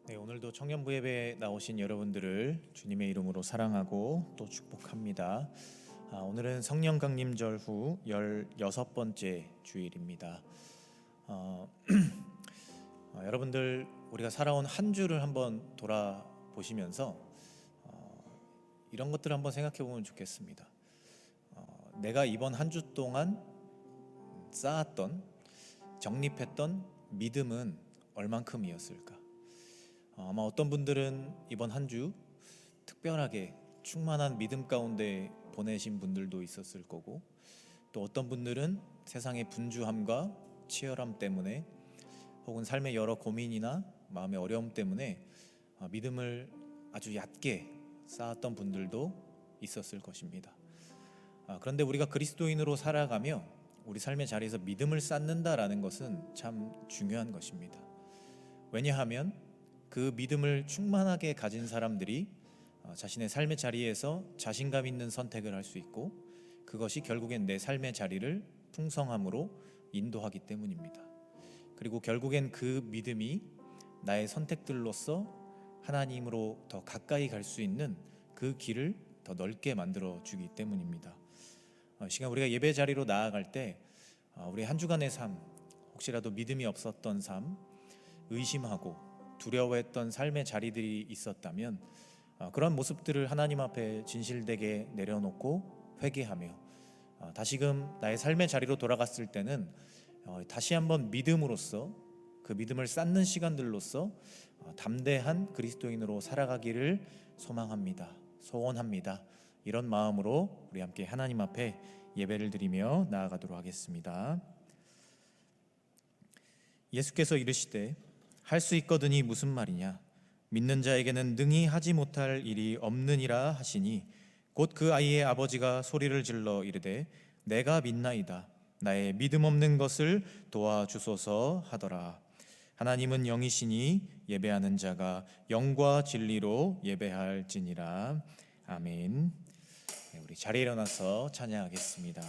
네, 오늘도 청년부 예배에 나오신 여러분들을 주님의 이름으로 사랑하고 또 축복합니다. 오늘은 성령 강림절 후 16번째 주일입니다. 여러분들 우리가 살아온 한 주를 한번 돌아보시면서 이런 것들을 한번 생각해 보면 좋겠습니다. 내가 이번 한 주 동안 쌓았던, 정립했던 믿음은 얼만큼이었을까? 아마 어떤 분들은 이번 한 주 특별하게 충만한 믿음 가운데 보내신 분들도 있었을 거고, 또 어떤 분들은 세상의 분주함과 치열함 때문에 혹은 삶의 여러 고민이나 마음의 어려움 때문에 믿음을 아주 얕게 쌓았던 분들도 있었을 것입니다. 그런데 우리가 그리스도인으로 살아가며 우리 삶의 자리에서 믿음을 쌓는다라는 것은 참 중요한 것입니다. 왜냐하면 그 믿음을 충만하게 가진 사람들이 자신의 삶의 자리에서 자신감 있는 선택을 할 수 있고, 그것이 결국엔 내 삶의 자리를 풍성함으로 인도하기 때문입니다. 그리고 결국엔 그 믿음이 나의 선택들로서 하나님으로 더 가까이 갈 수 있는 그 길을 더 넓게 만들어 주기 때문입니다. 이 시간 우리가 예배 자리로 나아갈 때 우리 한 주간의 삶, 혹시라도 믿음이 없었던 삶, 의심하고 두려워했던 삶의 자리들이 있었다면 그런 모습들을 하나님 앞에 진실되게 내려놓고 회개하며 다시금 나의 삶의 자리로 돌아갔을 때는 다시 한번 믿음으로써, 그 믿음을 쌓는 시간들로서 담대한 그리스도인으로 살아가기를 소망합니다, 소원합니다. 이런 마음으로 우리 함께 하나님 앞에 예배를 드리며 나아가도록 하겠습니다. 예수께서 이르시되 할 수 있거든이 무슨 말이냐, 믿는 자에게는 능히 하지 못할 일이 없느니라 하시니, 곧 그 아이의 아버지가 소리를 질러 이르되 내가 믿나이다, 나의 믿음 없는 것을 도와주소서 하더라. 하나님은 영이시니 예배하는 자가 영과 진리로 예배할지니라. 아멘. 우리 자리에 일어나서 찬양하겠습니다.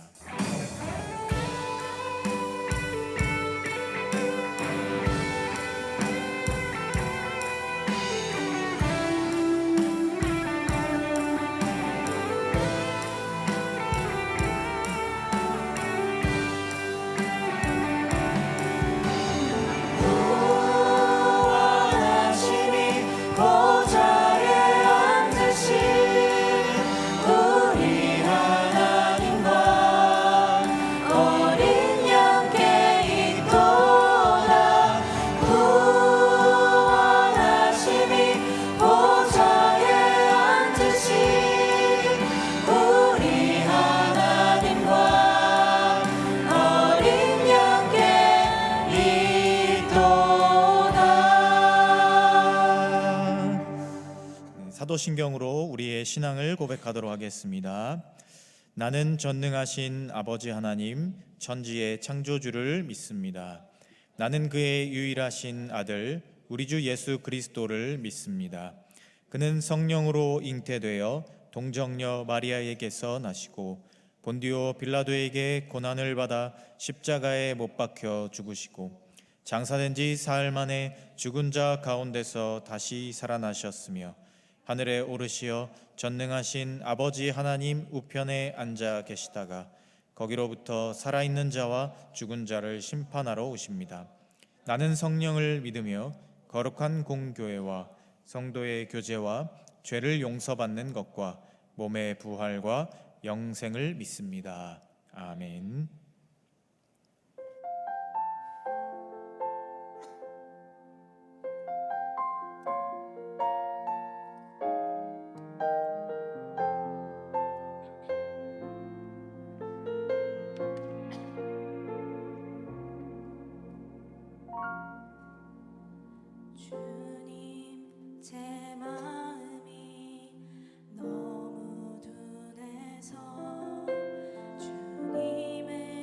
사도신경으로 우리의 신앙을 고백하도록 하겠습니다. 나는 전능하신 아버지 하나님, 천지의 창조주를 믿습니다. 나는 그의 유일하신 아들 우리 주 예수 그리스도를 믿습니다. 그는 성령으로 잉태되어 동정녀 마리아에게서 나시고 본디오 빌라도에게 고난을 받아 십자가에 못 박혀 죽으시고 장사된 지 사흘 만에 죽은 자 가운데서 다시 살아나셨으며 하늘에 오르시어 전능하신 아버지 하나님 우편에 앉아 계시다가 거기로부터 살아있는 자와 죽은 자를 심판하러 오십니다. 나는 성령을 믿으며 거룩한 공교회와 성도의 교제와 죄를 용서받는 것과 몸의 부활과 영생을 믿습니다. 아멘. 주님의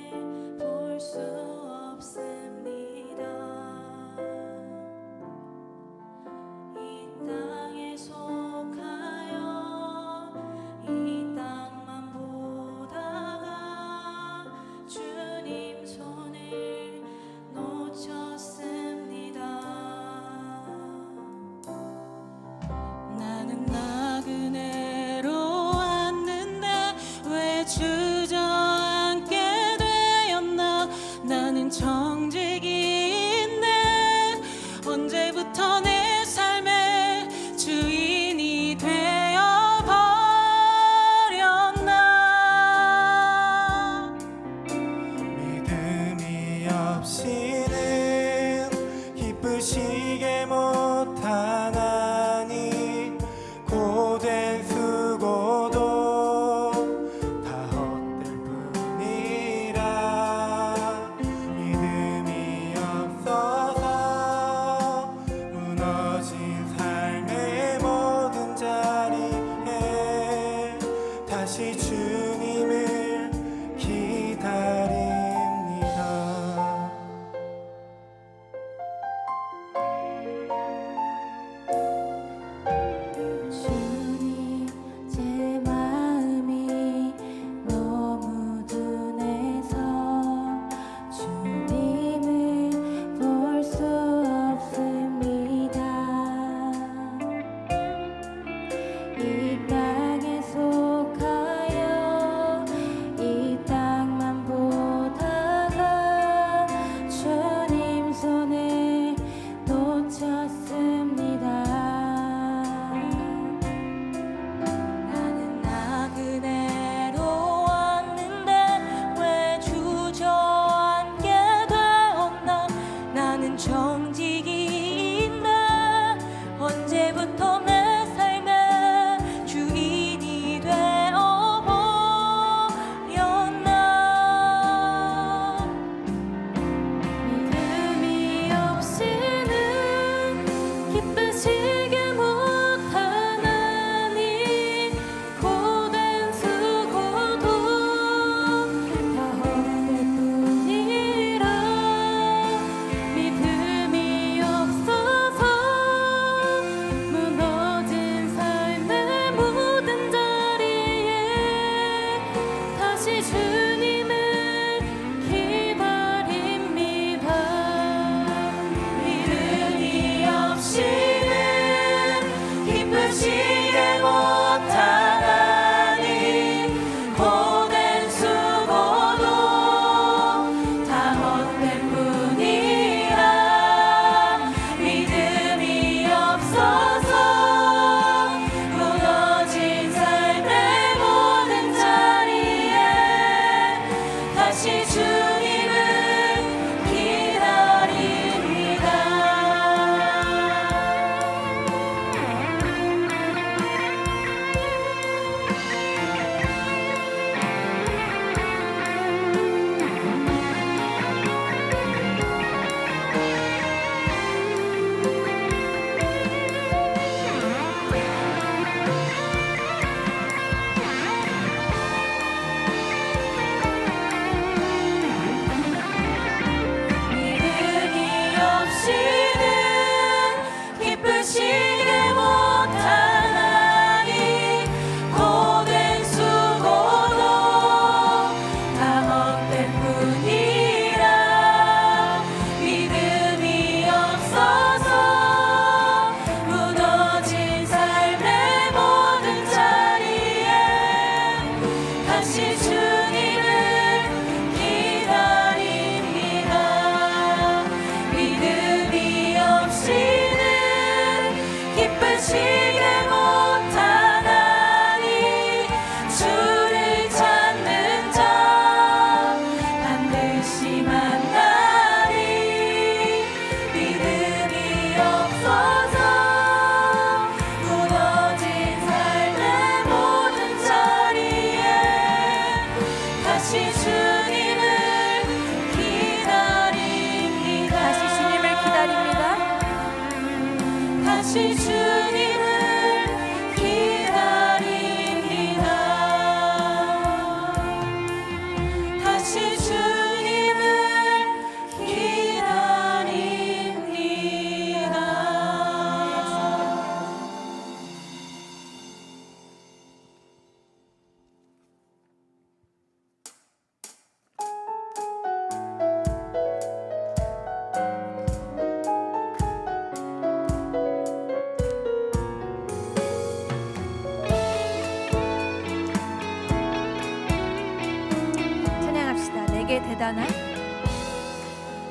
대단한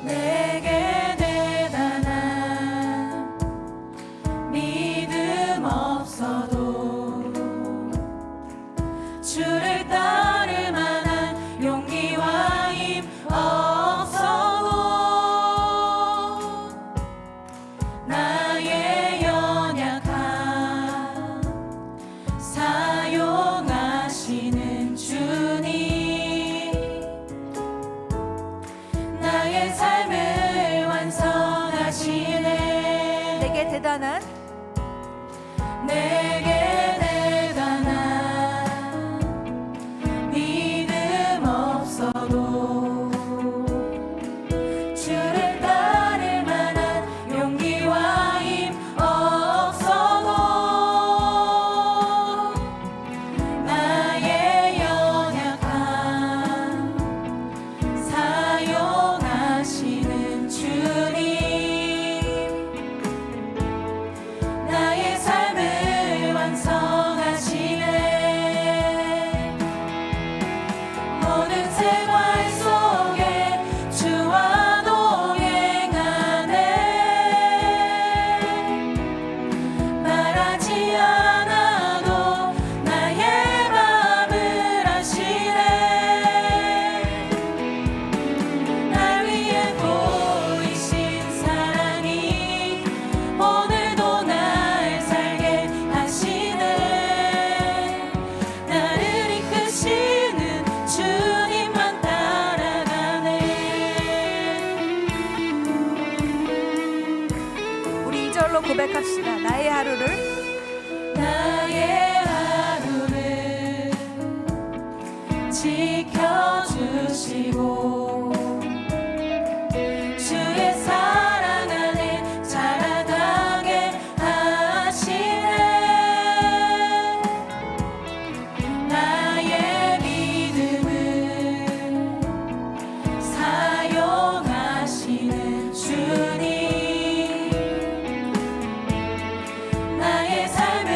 내게 대단한 믿음 없어도 주를 따를 만한 용기와 힘 없어도 나의 연약함 사용하시는 주님 나의 삶을 완성하시네 내게 대단한 내게 대단한 믿음 없어도 주를 따를 만한 용기와 힘 없어도 나의 연약함 사용하시는 주님 나의 삶을 완성하시네 모든 생활 속에 주와 동행하네 말하지 않아도 나의 맘을 아시네 날 위해 보이신 사랑이 오늘도 날 살게 하시네 나를 이끄시는 주님만 따라가네 우리 2절로 고백합시다. 나의 하루를 지켜주시고 주의 사랑 안에 자라가게 하시네 나의 믿음을 사용하시는 주님 나의 삶을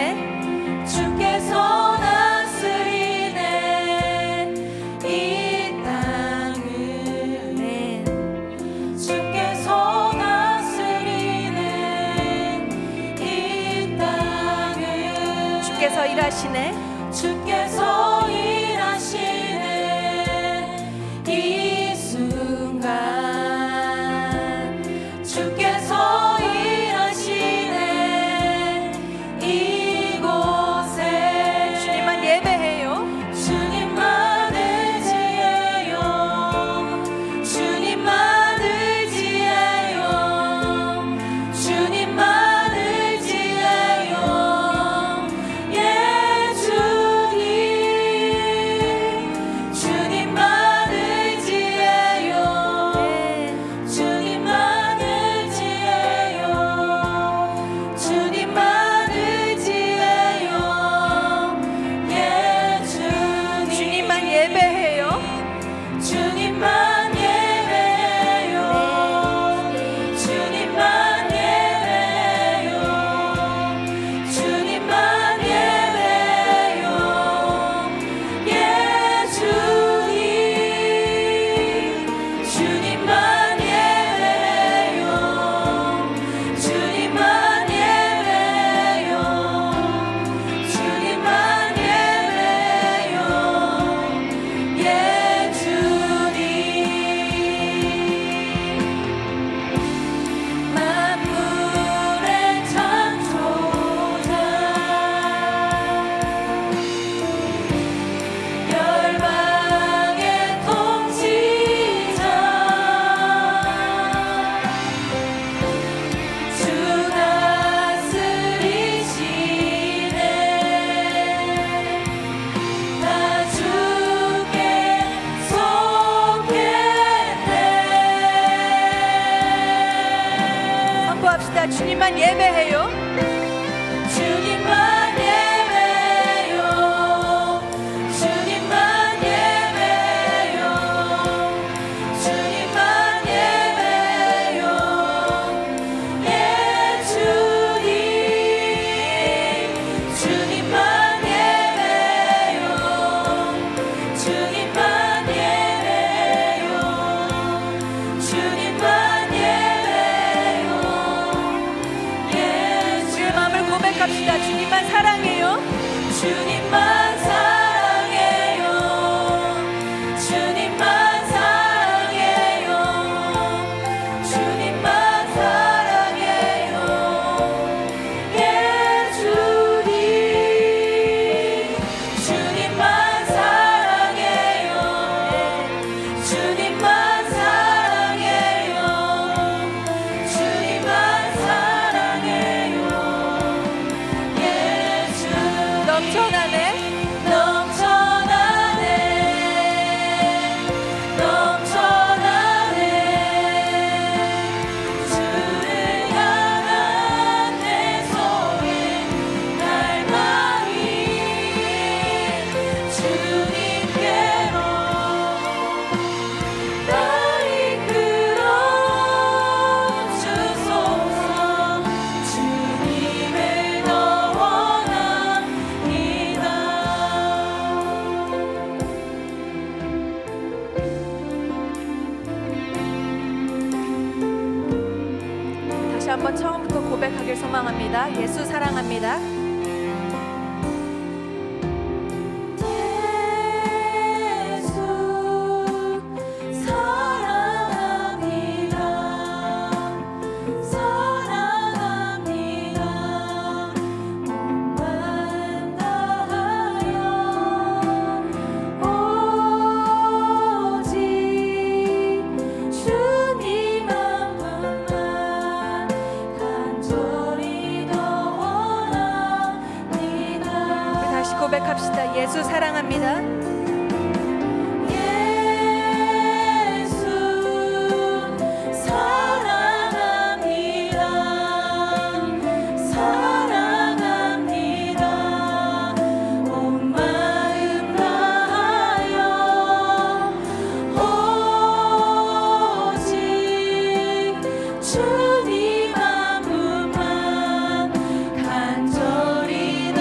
넘쳐나네. 주께서 다스리네 이 땅을 아멘. 주께서 다스리네 이 땅을 주께서 일하시네. 주께서 일하시네 이 순간 주께서 일하시네 이곳에 주님만 예배해요. 주님만 의지해요 주님만 의지해요 주님만 의지해요 예 주님 주님만 의지해요 네. 주님만 의지해요 주님만 의지해요 예 주님 주님만 예배해요. 주님만 예배해요 주님만 예배해요 주님만 예배해요 예 주님 주님만 예배해요 주님만 예배해요 주님만 예배해요 예 주님 만물의 창조자 열방의 통치자 주 다스리시네 나 주께 속했네 선포합시다. 주님만 예배해요. 주님만 예배해요 주님만 예배해요 주님만 예배해요 예 주님 주님만 예배해요 주님만 예배해요 주님만 예배해요 예 주의 마음을 고백합시다. 주님만 사랑해요. 주님만 사랑해요 주님만 사랑해요 주님만 사랑해요 예 주님 주님만 사랑해요 주님만 사랑해요 주님만 사랑해요 예 주님 넘쳐나네. 넘쳐나네 넘쳐나네 주를 향한 내 소리 날마이 주님께로 날 이끌어 주소서 주님을 더 원합니다 다시 한번 처음부터 고백하길 소망합니다. 예수 사랑합니다. 예수 사랑합니다 사랑합니다 온 마음 다하여 오직 주님 한 분만 간절히 더 원합니다 다시 고백합시다. 예수 사랑합니다. 예수 사랑합니다 사랑합니다 온 마음 다하여 오직 주님 한 분만 간절히 더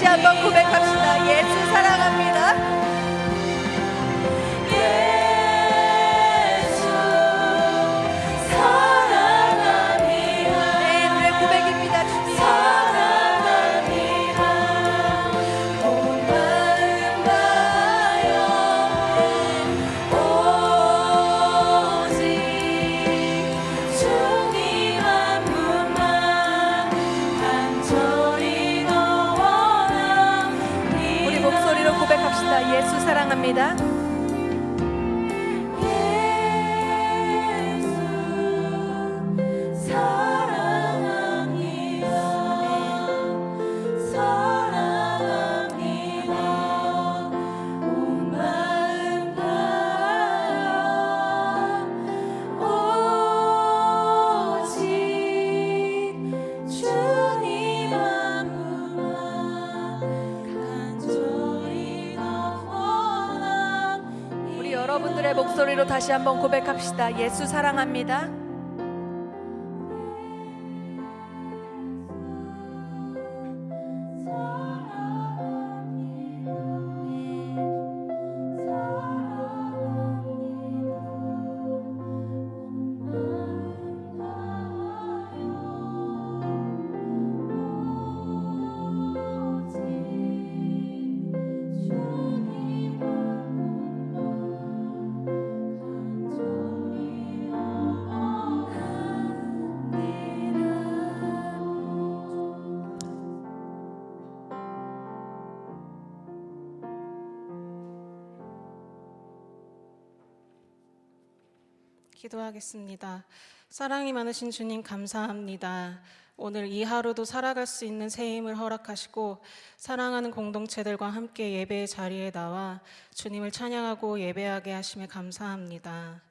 다시 한번 고백합시다. 예수 사랑합니다. 예수 사랑합니다. 네, 우리의 고백입니다. 주님. 사랑합니다. 온 마음 다하여 오직 주님 한 분만 간절히 원합니다. 우리 목소리로 고백합시다. 예수 사랑합니다. 예수 사랑합니다. 사랑합니다. 온 마음 다하여 오직 주님 한 분만 간절히 원합니다. 우리 여러분들의 목소리로 다시 한번 고백합시다. 예수 사랑합니다. 기도하겠습니다. 사랑이 많으신 주님 감사합니다. 오늘 이 하루도 살아갈 수 있는 새 힘을 허락하시고 사랑하는 공동체들과 함께 예배의 자리에 나와 주님을 찬양하고 예배하게 하심에 감사합니다.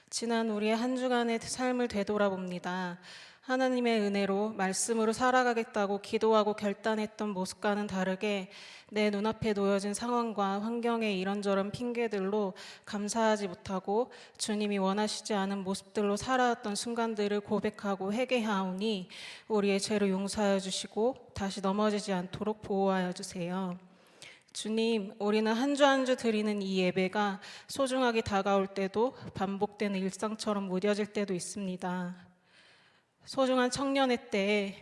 지난 우리의 한 주간의 삶을 되돌아봅니다. 하나님의 은혜로 말씀으로 살아가겠다고 기도하고 결단했던 모습과는 다르게 내 눈앞에 놓여진 상황과 환경의 이런저런 핑계들로 감사하지 못하고 주님이 원하시지 않은 모습들로 살아왔던 순간들을 고백하고 회개하오니 우리의 죄를 용서하여 주시고 다시 넘어지지 않도록 보호하여 주세요. 주님, 우리는 한 주 한 주 드리는 이 예배가 소중하게 다가올 때도 반복되는 일상처럼 무뎌질 때도 있습니다. 소중한 청년의 때에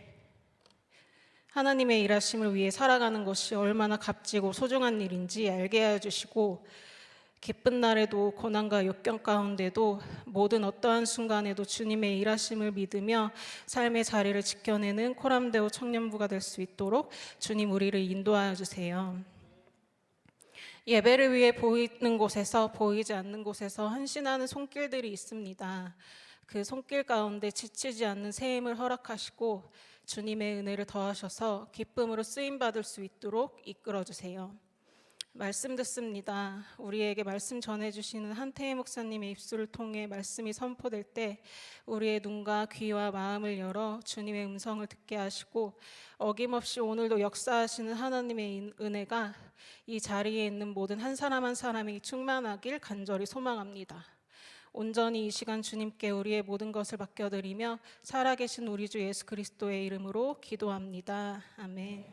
하나님의 일하심을 위해 살아가는 것이 얼마나 값지고 소중한 일인지 알게 하여 주시고 기쁜 날에도 고난과 역경 가운데도 모든 어떠한 순간에도 주님의 일하심을 믿으며 삶의 자리를 지켜내는 코람데오 청년부가 될 수 있도록 주님 우리를 인도하여 주세요. 예배를 위해 보이는 곳에서 보이지 않는 곳에서 헌신하는 손길들이 있습니다. 그 손길 가운데 지치지 않는 새 힘을 허락하시고 주님의 은혜를 더하셔서 기쁨으로 쓰임받을 수 있도록 이끌어주세요. 말씀 듣습니다. 우리에게 말씀 전해주시는 한태희 목사님의 입술을 통해 말씀이 선포될 때 우리의 눈과 귀와 마음을 열어 주님의 음성을 듣게 하시고 어김없이 오늘도 역사하시는 하나님의 은혜가 이 자리에 있는 모든 한 사람 한 사람이 충만하길 간절히 소망합니다. 온전히 이 시간 주님께 우리의 모든 것을 맡겨드리며 살아계신 우리 주 예수 그리스도의 이름으로 기도합니다. 아멘.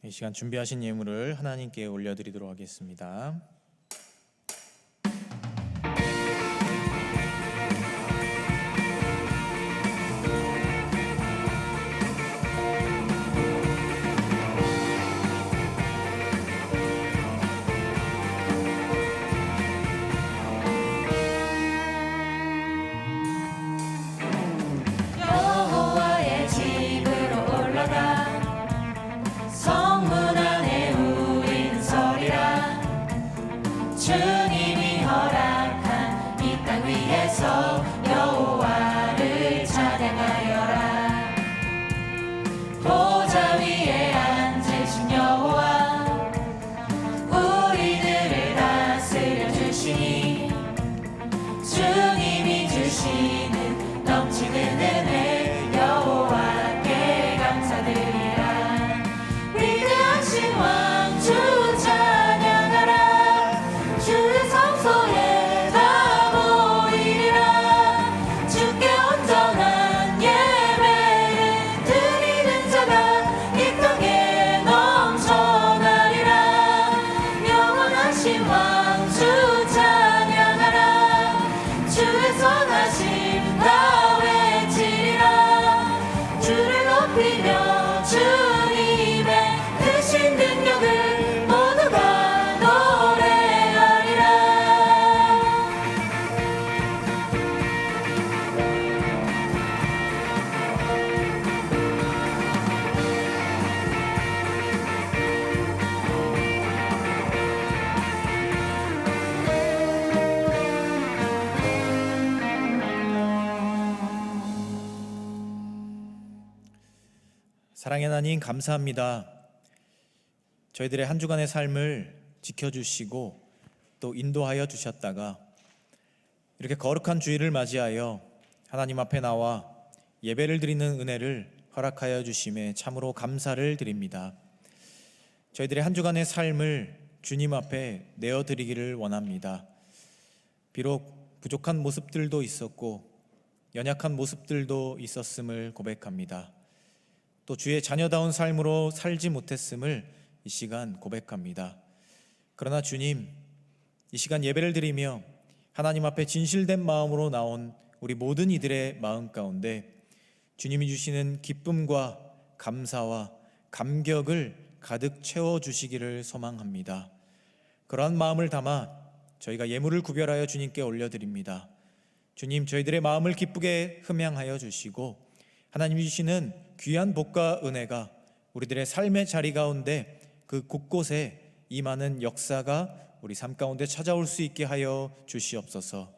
이 시간 준비하신 예물을 하나님께 올려드리도록 하겠습니다. 여호와의 집으로 올라가 성문 안에 우린 서리라. 주님이 허락한 이 땅 위에서 여호와를 찬양하여라. 보좌 위에 주님이 주시는 넘치는 은혜 여호와께 감사드리라. 위대하신 왕 주 찬양하라. 주의 성소에 다 모이리라. 주께 온전한 예배를 드리는 자가 이 땅에 넘쳐나리라. 영원하신 왕 주 찬양하라. 주의 선하심 다 외치리라. 주를 높이며 주님의 크신 능력을 모두가 노래하리라. 사랑의 하나님 감사합니다. 저희들의 한 주간의 삶을 지켜주시고 또 인도하여 주셨다가 이렇게 거룩한 주일을 맞이하여 하나님 앞에 나와 예배를 드리는 은혜를 허락하여 주심에 참으로 감사를 드립니다. 저희들의 한 주간의 삶을 주님 앞에 내어드리기를 원합니다. 비록 부족한 모습들도 있었고 연약한 모습들도 있었음을 고백합니다. 또 주의 자녀다운 삶으로 살지 못했음을 이 시간 고백합니다. 그러나 주님, 이 시간 예배를 드리며 하나님 앞에 진실된 마음으로 나온 우리 모든 이들의 마음 가운데 주님이 주시는 기쁨과 감사와 감격을 가득 채워주시기를 소망합니다. 그러한 마음을 담아 저희가 예물을 구별하여 주님께 올려드립니다. 주님, 저희들의 마음을 기쁘게 흠양하여 주시고 하나님이 주시는 귀한 복과 은혜가 우리들의 삶의 자리 가운데 그 곳곳에 임하는 역사가 우리 삶 가운데 찾아올 수 있게 하여 주시옵소서.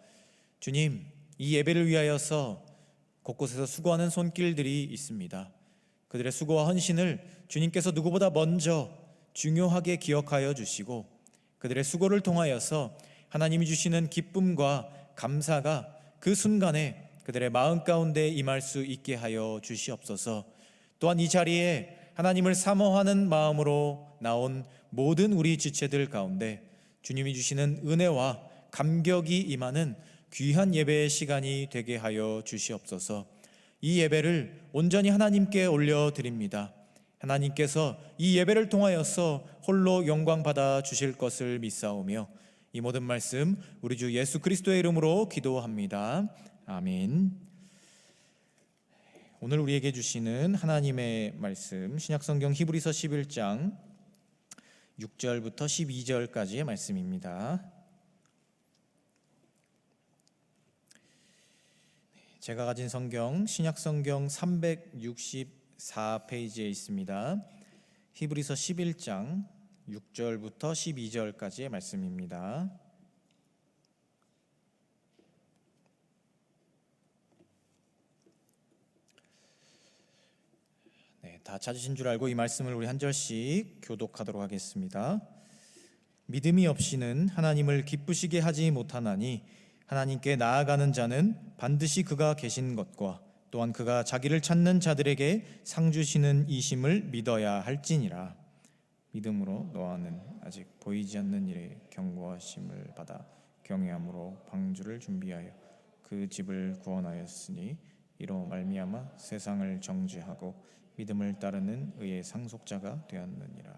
주님, 이 예배를 위하여서 곳곳에서 수고하는 손길들이 있습니다. 그들의 수고와 헌신을 주님께서 누구보다 먼저 중요하게 기억하여 주시고 그들의 수고를 통하여서 하나님이 주시는 기쁨과 감사가 그 순간에 그들의 마음 가운데 임할 수 있게 하여 주시옵소서. 또한 이 자리에 하나님을 사모하는 마음으로 나온 모든 우리 지체들 가운데 주님이 주시는 은혜와 감격이 임하는 귀한 예배의 시간이 되게 하여 주시옵소서. 이 예배를 온전히 하나님께 올려드립니다. 하나님께서 이 예배를 통하여서 홀로 영광 받아 주실 것을 믿사오며 이 모든 말씀 우리 주 예수 그리스도의 이름으로 기도합니다. 아멘. 오늘 우리에게 주시는 하나님의 말씀 신약성경 히브리서 11장 6절부터 12절까지의 말씀입니다. 제가 가진 성경 신약성경 364페이지에 있습니다. 히브리서 11장 6절부터 12절까지의 말씀입니다. 다 찾으신 줄 알고 이 말씀을 우리 한 절씩 교독하도록 하겠습니다. 믿음이 없이는 하나님을 기쁘시게 하지 못하나니 하나님께 나아가는 자는 반드시 그가 계신 것과 또한 그가 자기를 찾는 자들에게 상 주시는 이심을 믿어야 할지니라. 믿음으로 노아는 아직 보이지 않는 일에 경고하심을 받아 경외함으로 방주를 준비하여 그 집을 구원하였으니 이로 말미암아 세상을 정죄하고 믿음을 따르는 의의 상속자가 되었느니라.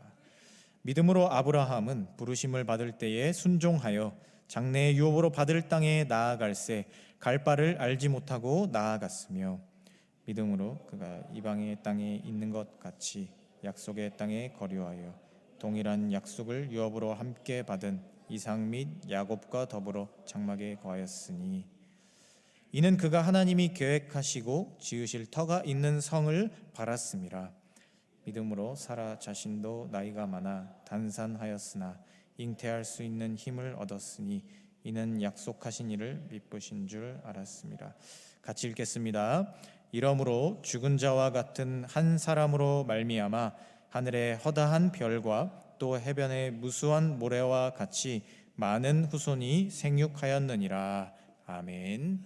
믿음으로 아브라함은 부르심을 받을 때에 순종하여 장래의 유업으로 받을 땅에 나아갈새 갈 바를 알지 못하고 나아갔으며 믿음으로 그가 이방의 땅에 있는 것 같이 약속의 땅에 거류하여 동일한 약속을 유업으로 함께 받은 이삭 및 야곱과 더불어 장막에 거하였으니 이는 그가 하나님이 계획하시고 지으실 터가 있는 성을 바랐음이라. 믿음으로 사라 자신도 나이가 많아 단산하였으나 잉태할 수 있는 힘을 얻었으니 이는 약속하신 이를 미쁘신 줄 알았음이라. 같이 읽겠습니다. 이러므로 죽은 자와 같은 한 사람으로 말미암아 하늘의 허다한 별과 또 해변의 무수한 모래와 같이 많은 후손이 생육하였느니라. 아멘.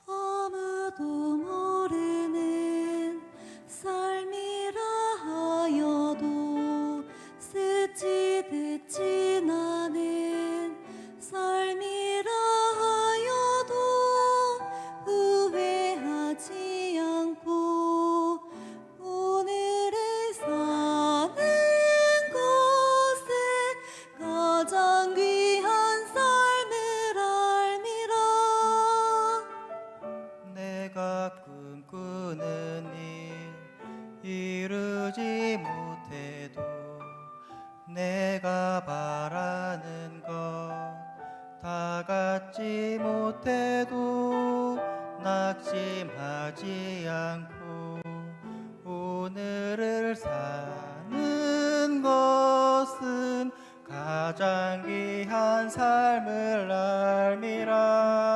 아무도 모르는 삶이라 하여도 스치듯 지나는 삶이라 하여도 후회하지 않고 오늘을 사는 것은 가장 귀한 삶을 알미라. 내가 꿈꾸는 일 이루지 못해도 내가 바라는 것 다 갖지 못해도 낙심하지 않고 오늘을 사는 것은 가장 귀한 삶을 알미라.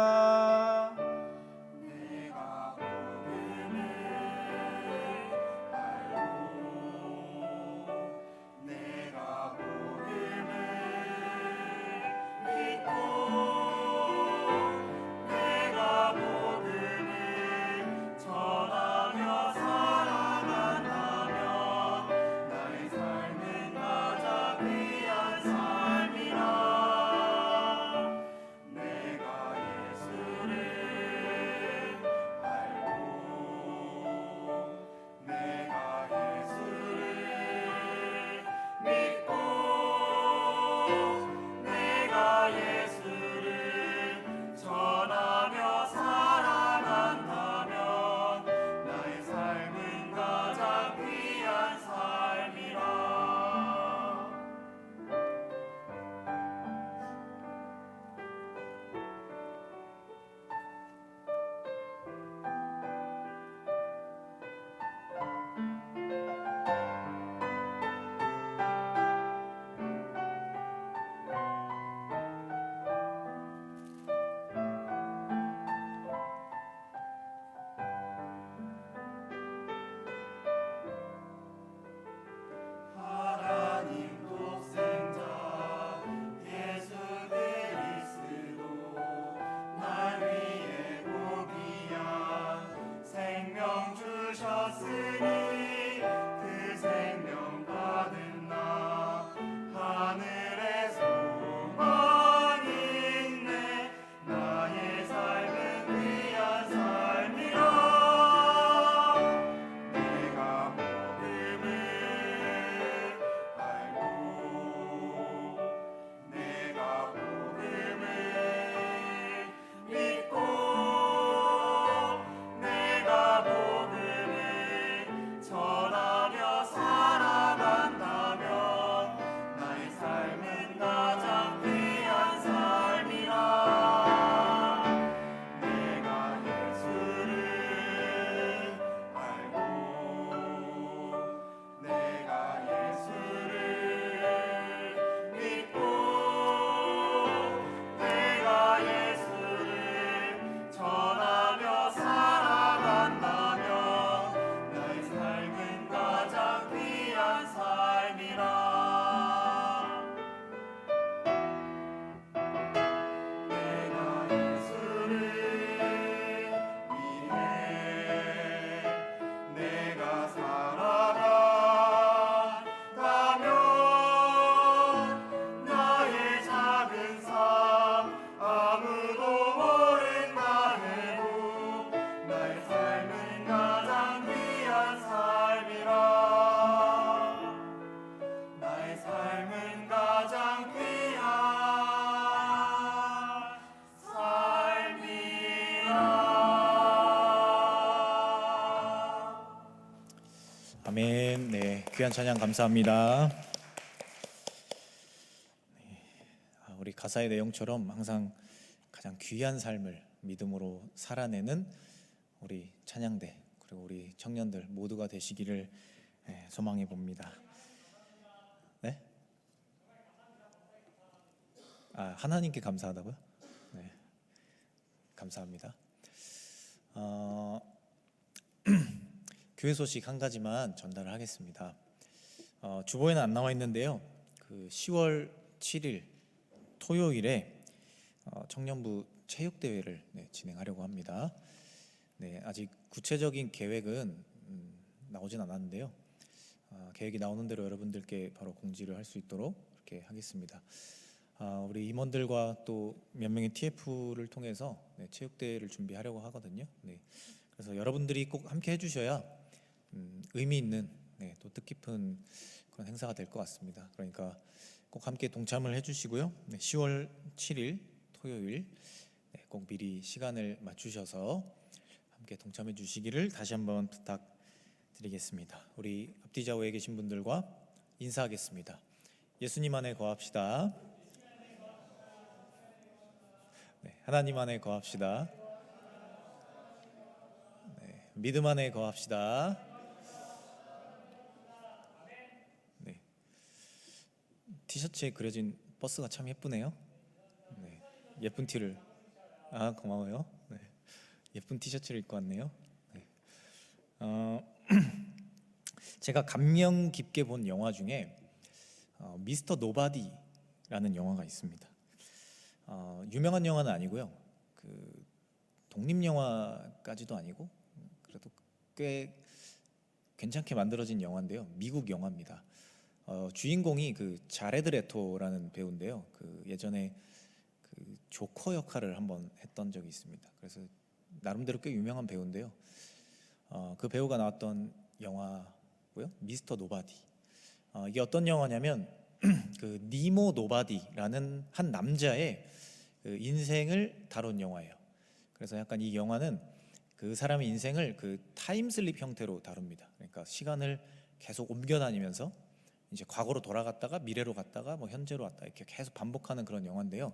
아멘. 네, 귀한 찬양 감사합니다. 우리 가사의 내용처럼 항상 가장 귀한 삶을 믿음으로 살아내는 우리 찬양대 그리고 우리 청년들 모두가 되시기를 소망해 봅니다. 네? 하나님께 감사하다고요? 네, 감사합니다. 교회 소식 한 가지만 전달을 하겠습니다. 주보에는 안 나와 있는데요. 그 10월 7일 토요일에 청년부 체육대회를 진행하려고 합니다. 네, 아직 구체적인 계획은 나오진 않았는데요. 계획이 나오는 대로 여러분들께 바로 공지를 할 수 있도록 그렇게 하겠습니다. 우리 임원들과 또 몇 명의 TF를 통해서 체육대회를 준비하려고 하거든요. 네, 그래서 여러분들이 꼭 함께 해주셔야 의미 있는 또 뜻깊은 그런 행사가 될 것 같습니다. 그러니까 꼭 함께 동참을 해주시고요. 10월 7일 토요일 꼭 미리 시간을 맞추셔서 함께 동참해 주시기를 다시 한번 부탁드리겠습니다. 우리 앞뒤 좌우에 계신 분들과 인사하겠습니다. 예수님 안에 거합시다. 하나님 안에 거합시다. 믿음 안에 거합시다. 티셔츠에 그려진 버스가 참 예쁘네요. 예쁜 티를 고마워요. 예쁜 티셔츠를 입고 왔네요. 제가 감명 깊게 본 영화 중에 미스터 노바디라는 영화가 있습니다. 유명한 영화는 아니고요. 그 독립 영화까지도 아니고 그래도 꽤 괜찮게 만들어진 영화인데요. 미국 영화입니다. 주인공이 그 자레드 레토라는 배우인데요. 그 예전에 그 조커 역할을 한번 했던 적이 있습니다. 그래서 나름대로 꽤 유명한 배우인데요. 그 배우가 나왔던 영화고요. 미스터 노바디. 이게 어떤 영화냐면 그 니모 노바디라는 한 남자의 그 인생을 다룬 영화예요. 그래서 약간 이 영화는 그 사람의 인생을 그 타임슬립 형태로 다룹니다. 그러니까 시간을 계속 옮겨다니면서 이제 과거로 돌아갔다가 미래로 갔다가 뭐 현재로 왔다 이렇게 계속 반복하는 그런 영화인데요.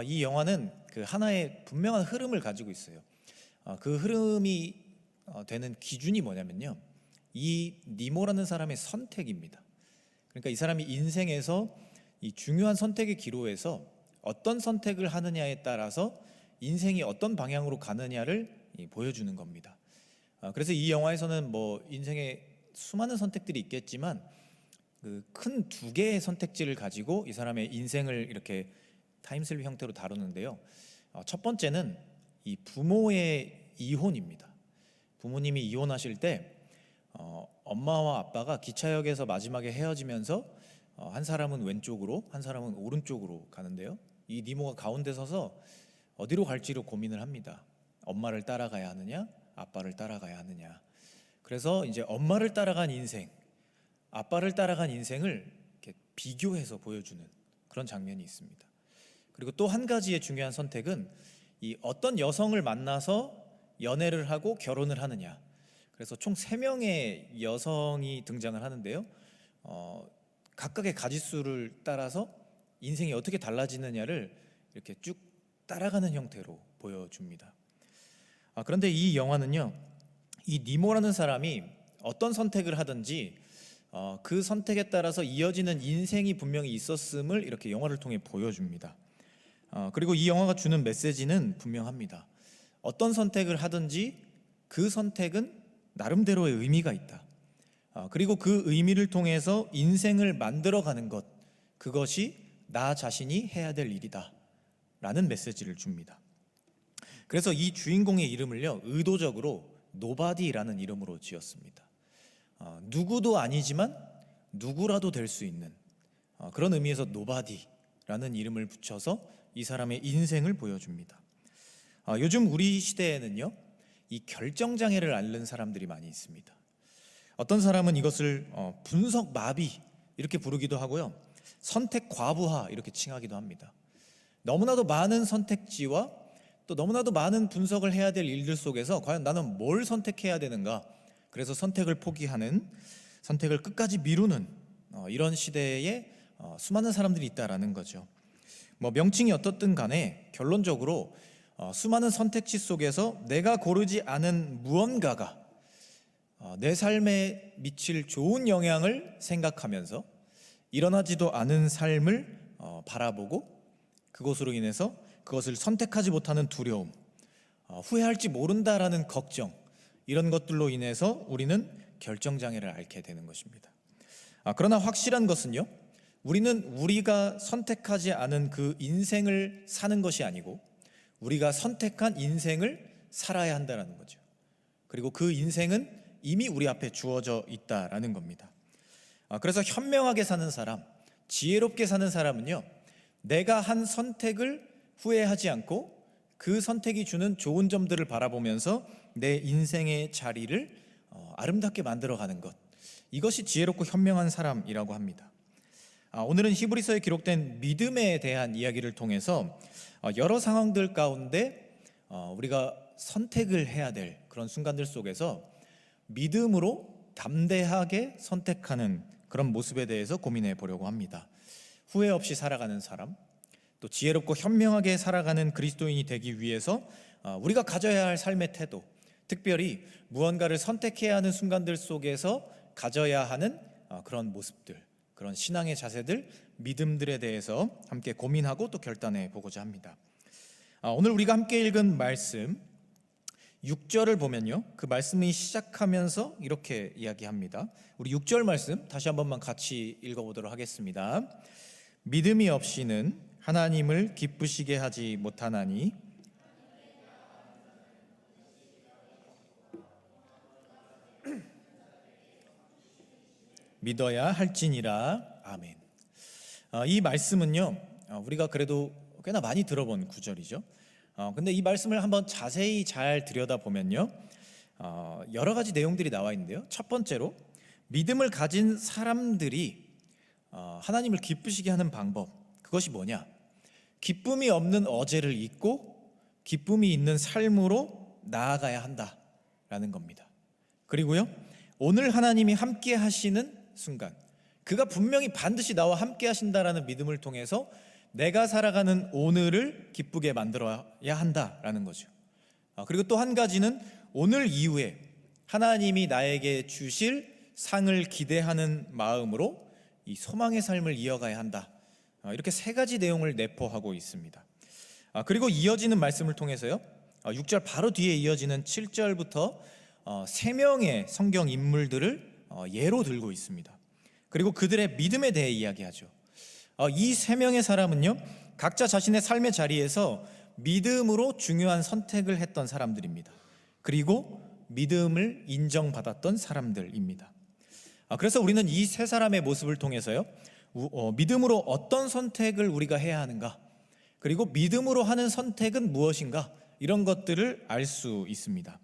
이 영화는 그 하나의 분명한 흐름을 가지고 있어요. 그 흐름이 되는 기준이 뭐냐면요. 이 니모라는 사람의 선택입니다. 그러니까 이 사람이 인생에서 이 중요한 선택의 기로에서 어떤 선택을 하느냐에 따라서 인생이 어떤 방향으로 가느냐를 보여주는 겁니다. 그래서 이 영화에서는 뭐 인생에 수많은 선택들이 있겠지만 그 큰 두 개의 선택지를 가지고 이 사람의 인생을 이렇게 타임슬립 형태로 다루는데요. 첫 번째는 이 부모의 이혼입니다. 부모님이 이혼하실 때 엄마와 아빠가 기차역에서 마지막에 헤어지면서 한 사람은 왼쪽으로 한 사람은 오른쪽으로 가는데요. 이 니모가 가운데 서서 어디로 갈지를 고민을 합니다. 엄마를 따라가야 하느냐 아빠를 따라가야 하느냐. 그래서 이제 엄마를 따라간 인생 아빠를 따라간 인생을 이렇게 비교해서 보여주는 그런 장면이 있습니다. 그리고 또 한 가지의 중요한 선택은 이 어떤 여성을 만나서 연애를 하고 결혼을 하느냐. 그래서 총 3명의 여성이 등장을 하는데요. 각각의 가지수를 따라서 인생이 어떻게 달라지느냐를 이렇게 쭉 따라가는 형태로 보여줍니다. 그런데 이 영화는요. 이 니모라는 사람이 어떤 선택을 하든지 그 선택에 따라서 이어지는 인생이 분명히 있었음을 이렇게 영화를 통해 보여줍니다. 그리고 이 영화가 주는 메시지는 분명합니다. 어떤 선택을 하든지 그 선택은 나름대로의 의미가 있다. 그리고 그 의미를 통해서 인생을 만들어가는 것, 그것이 나 자신이 해야 될 일이다 라는 메시지를 줍니다. 그래서 이 주인공의 이름을요 의도적으로 노바디라는 이름으로 지었습니다. 누구도 아니지만 누구라도 될 수 있는 그런 의미에서 노바디라는 이름을 붙여서 이 사람의 인생을 보여줍니다. 요즘 우리 시대에는요 이 결정장애를 앓는 사람들이 많이 있습니다. 어떤 사람은 이것을 분석 마비 이렇게 부르기도 하고요, 선택 과부하 이렇게 칭하기도 합니다. 너무나도 많은 선택지와 또 너무나도 많은 분석을 해야 될 일들 속에서 과연 나는 뭘 선택해야 되는가, 그래서 선택을 포기하는, 선택을 끝까지 미루는 이런 시대에 수많은 사람들이 있다라는 거죠. 뭐 명칭이 어떻든 간에 결론적으로 수많은 선택지 속에서 내가 고르지 않은 무언가가 내 삶에 미칠 좋은 영향을 생각하면서 일어나지도 않은 삶을 바라보고 그것으로 인해서 그것을 선택하지 못하는 두려움, 후회할지 모른다라는 걱정, 이런 것들로 인해서 우리는 결정장애를 앓게 되는 것입니다. 그러나 확실한 것은요, 우리는 우리가 선택하지 않은 그 인생을 사는 것이 아니고 우리가 선택한 인생을 살아야 한다는 거죠. 그리고 그 인생은 이미 우리 앞에 주어져 있다라는 겁니다. 그래서 현명하게 사는 사람, 지혜롭게 사는 사람은요, 내가 한 선택을 후회하지 않고 그 선택이 주는 좋은 점들을 바라보면서 내 인생의 자리를 아름답게 만들어가는 것, 이것이 지혜롭고 현명한 사람이라고 합니다. 오늘은 히브리서에 기록된 믿음에 대한 이야기를 통해서 여러 상황들 가운데 우리가 선택을 해야 될 그런 순간들 속에서 믿음으로 담대하게 선택하는 그런 모습에 대해서 고민해 보려고 합니다. 후회 없이 살아가는 사람, 또 지혜롭고 현명하게 살아가는 그리스도인이 되기 위해서 우리가 가져야 할 삶의 태도, 특별히 무언가를 선택해야 하는 순간들 속에서 가져야 하는 그런 모습들, 그런 신앙의 자세들, 믿음들에 대해서 함께 고민하고 또 결단해 보고자 합니다. 오늘 우리가 함께 읽은 말씀 6절을 보면요, 그 말씀이 시작하면서 이렇게 이야기합니다. 우리 6절 말씀 다시 한 번만 같이 읽어보도록 하겠습니다. 믿음이 없이는 하나님을 기쁘시게 하지 못하나니 믿어야 할지니라. 아멘. 이 말씀은요, 우리가 그래도 꽤나 많이 들어본 구절이죠. 근데 이 말씀을 한번 자세히 잘 들여다보면요, 여러 가지 내용들이 나와 있는데요, 첫 번째로 믿음을 가진 사람들이 하나님을 기쁘시게 하는 방법, 그것이 뭐냐? 기쁨이 없는 어제를 잊고 기쁨이 있는 삶으로 나아가야 한다라는 겁니다. 그리고요, 오늘 하나님이 함께 하시는 순간, 그가 분명히 반드시 나와 함께 하신다라는 믿음을 통해서 내가 살아가는 오늘을 기쁘게 만들어야 한다라는 거죠. 그리고 또 한 가지는 오늘 이후에 하나님이 나에게 주실 상을 기대하는 마음으로 이 소망의 삶을 이어가야 한다. 이렇게 세 가지 내용을 내포하고 있습니다. 그리고 이어지는 말씀을 통해서요, 6절 바로 뒤에 이어지는 7절부터 세 명의 성경 인물들을 예로 들고 있습니다. 그리고 그들의 믿음에 대해 이야기하죠. 이 세 명의 사람은요, 각자 자신의 삶의 자리에서 믿음으로 중요한 선택을 했던 사람들입니다. 그리고 믿음을 인정받았던 사람들입니다. 그래서 우리는 이 세 사람의 모습을 통해서요, 믿음으로 어떤 선택을 우리가 해야 하는가, 그리고 믿음으로 하는 선택은 무엇인가, 이런 것들을 알 수 있습니다.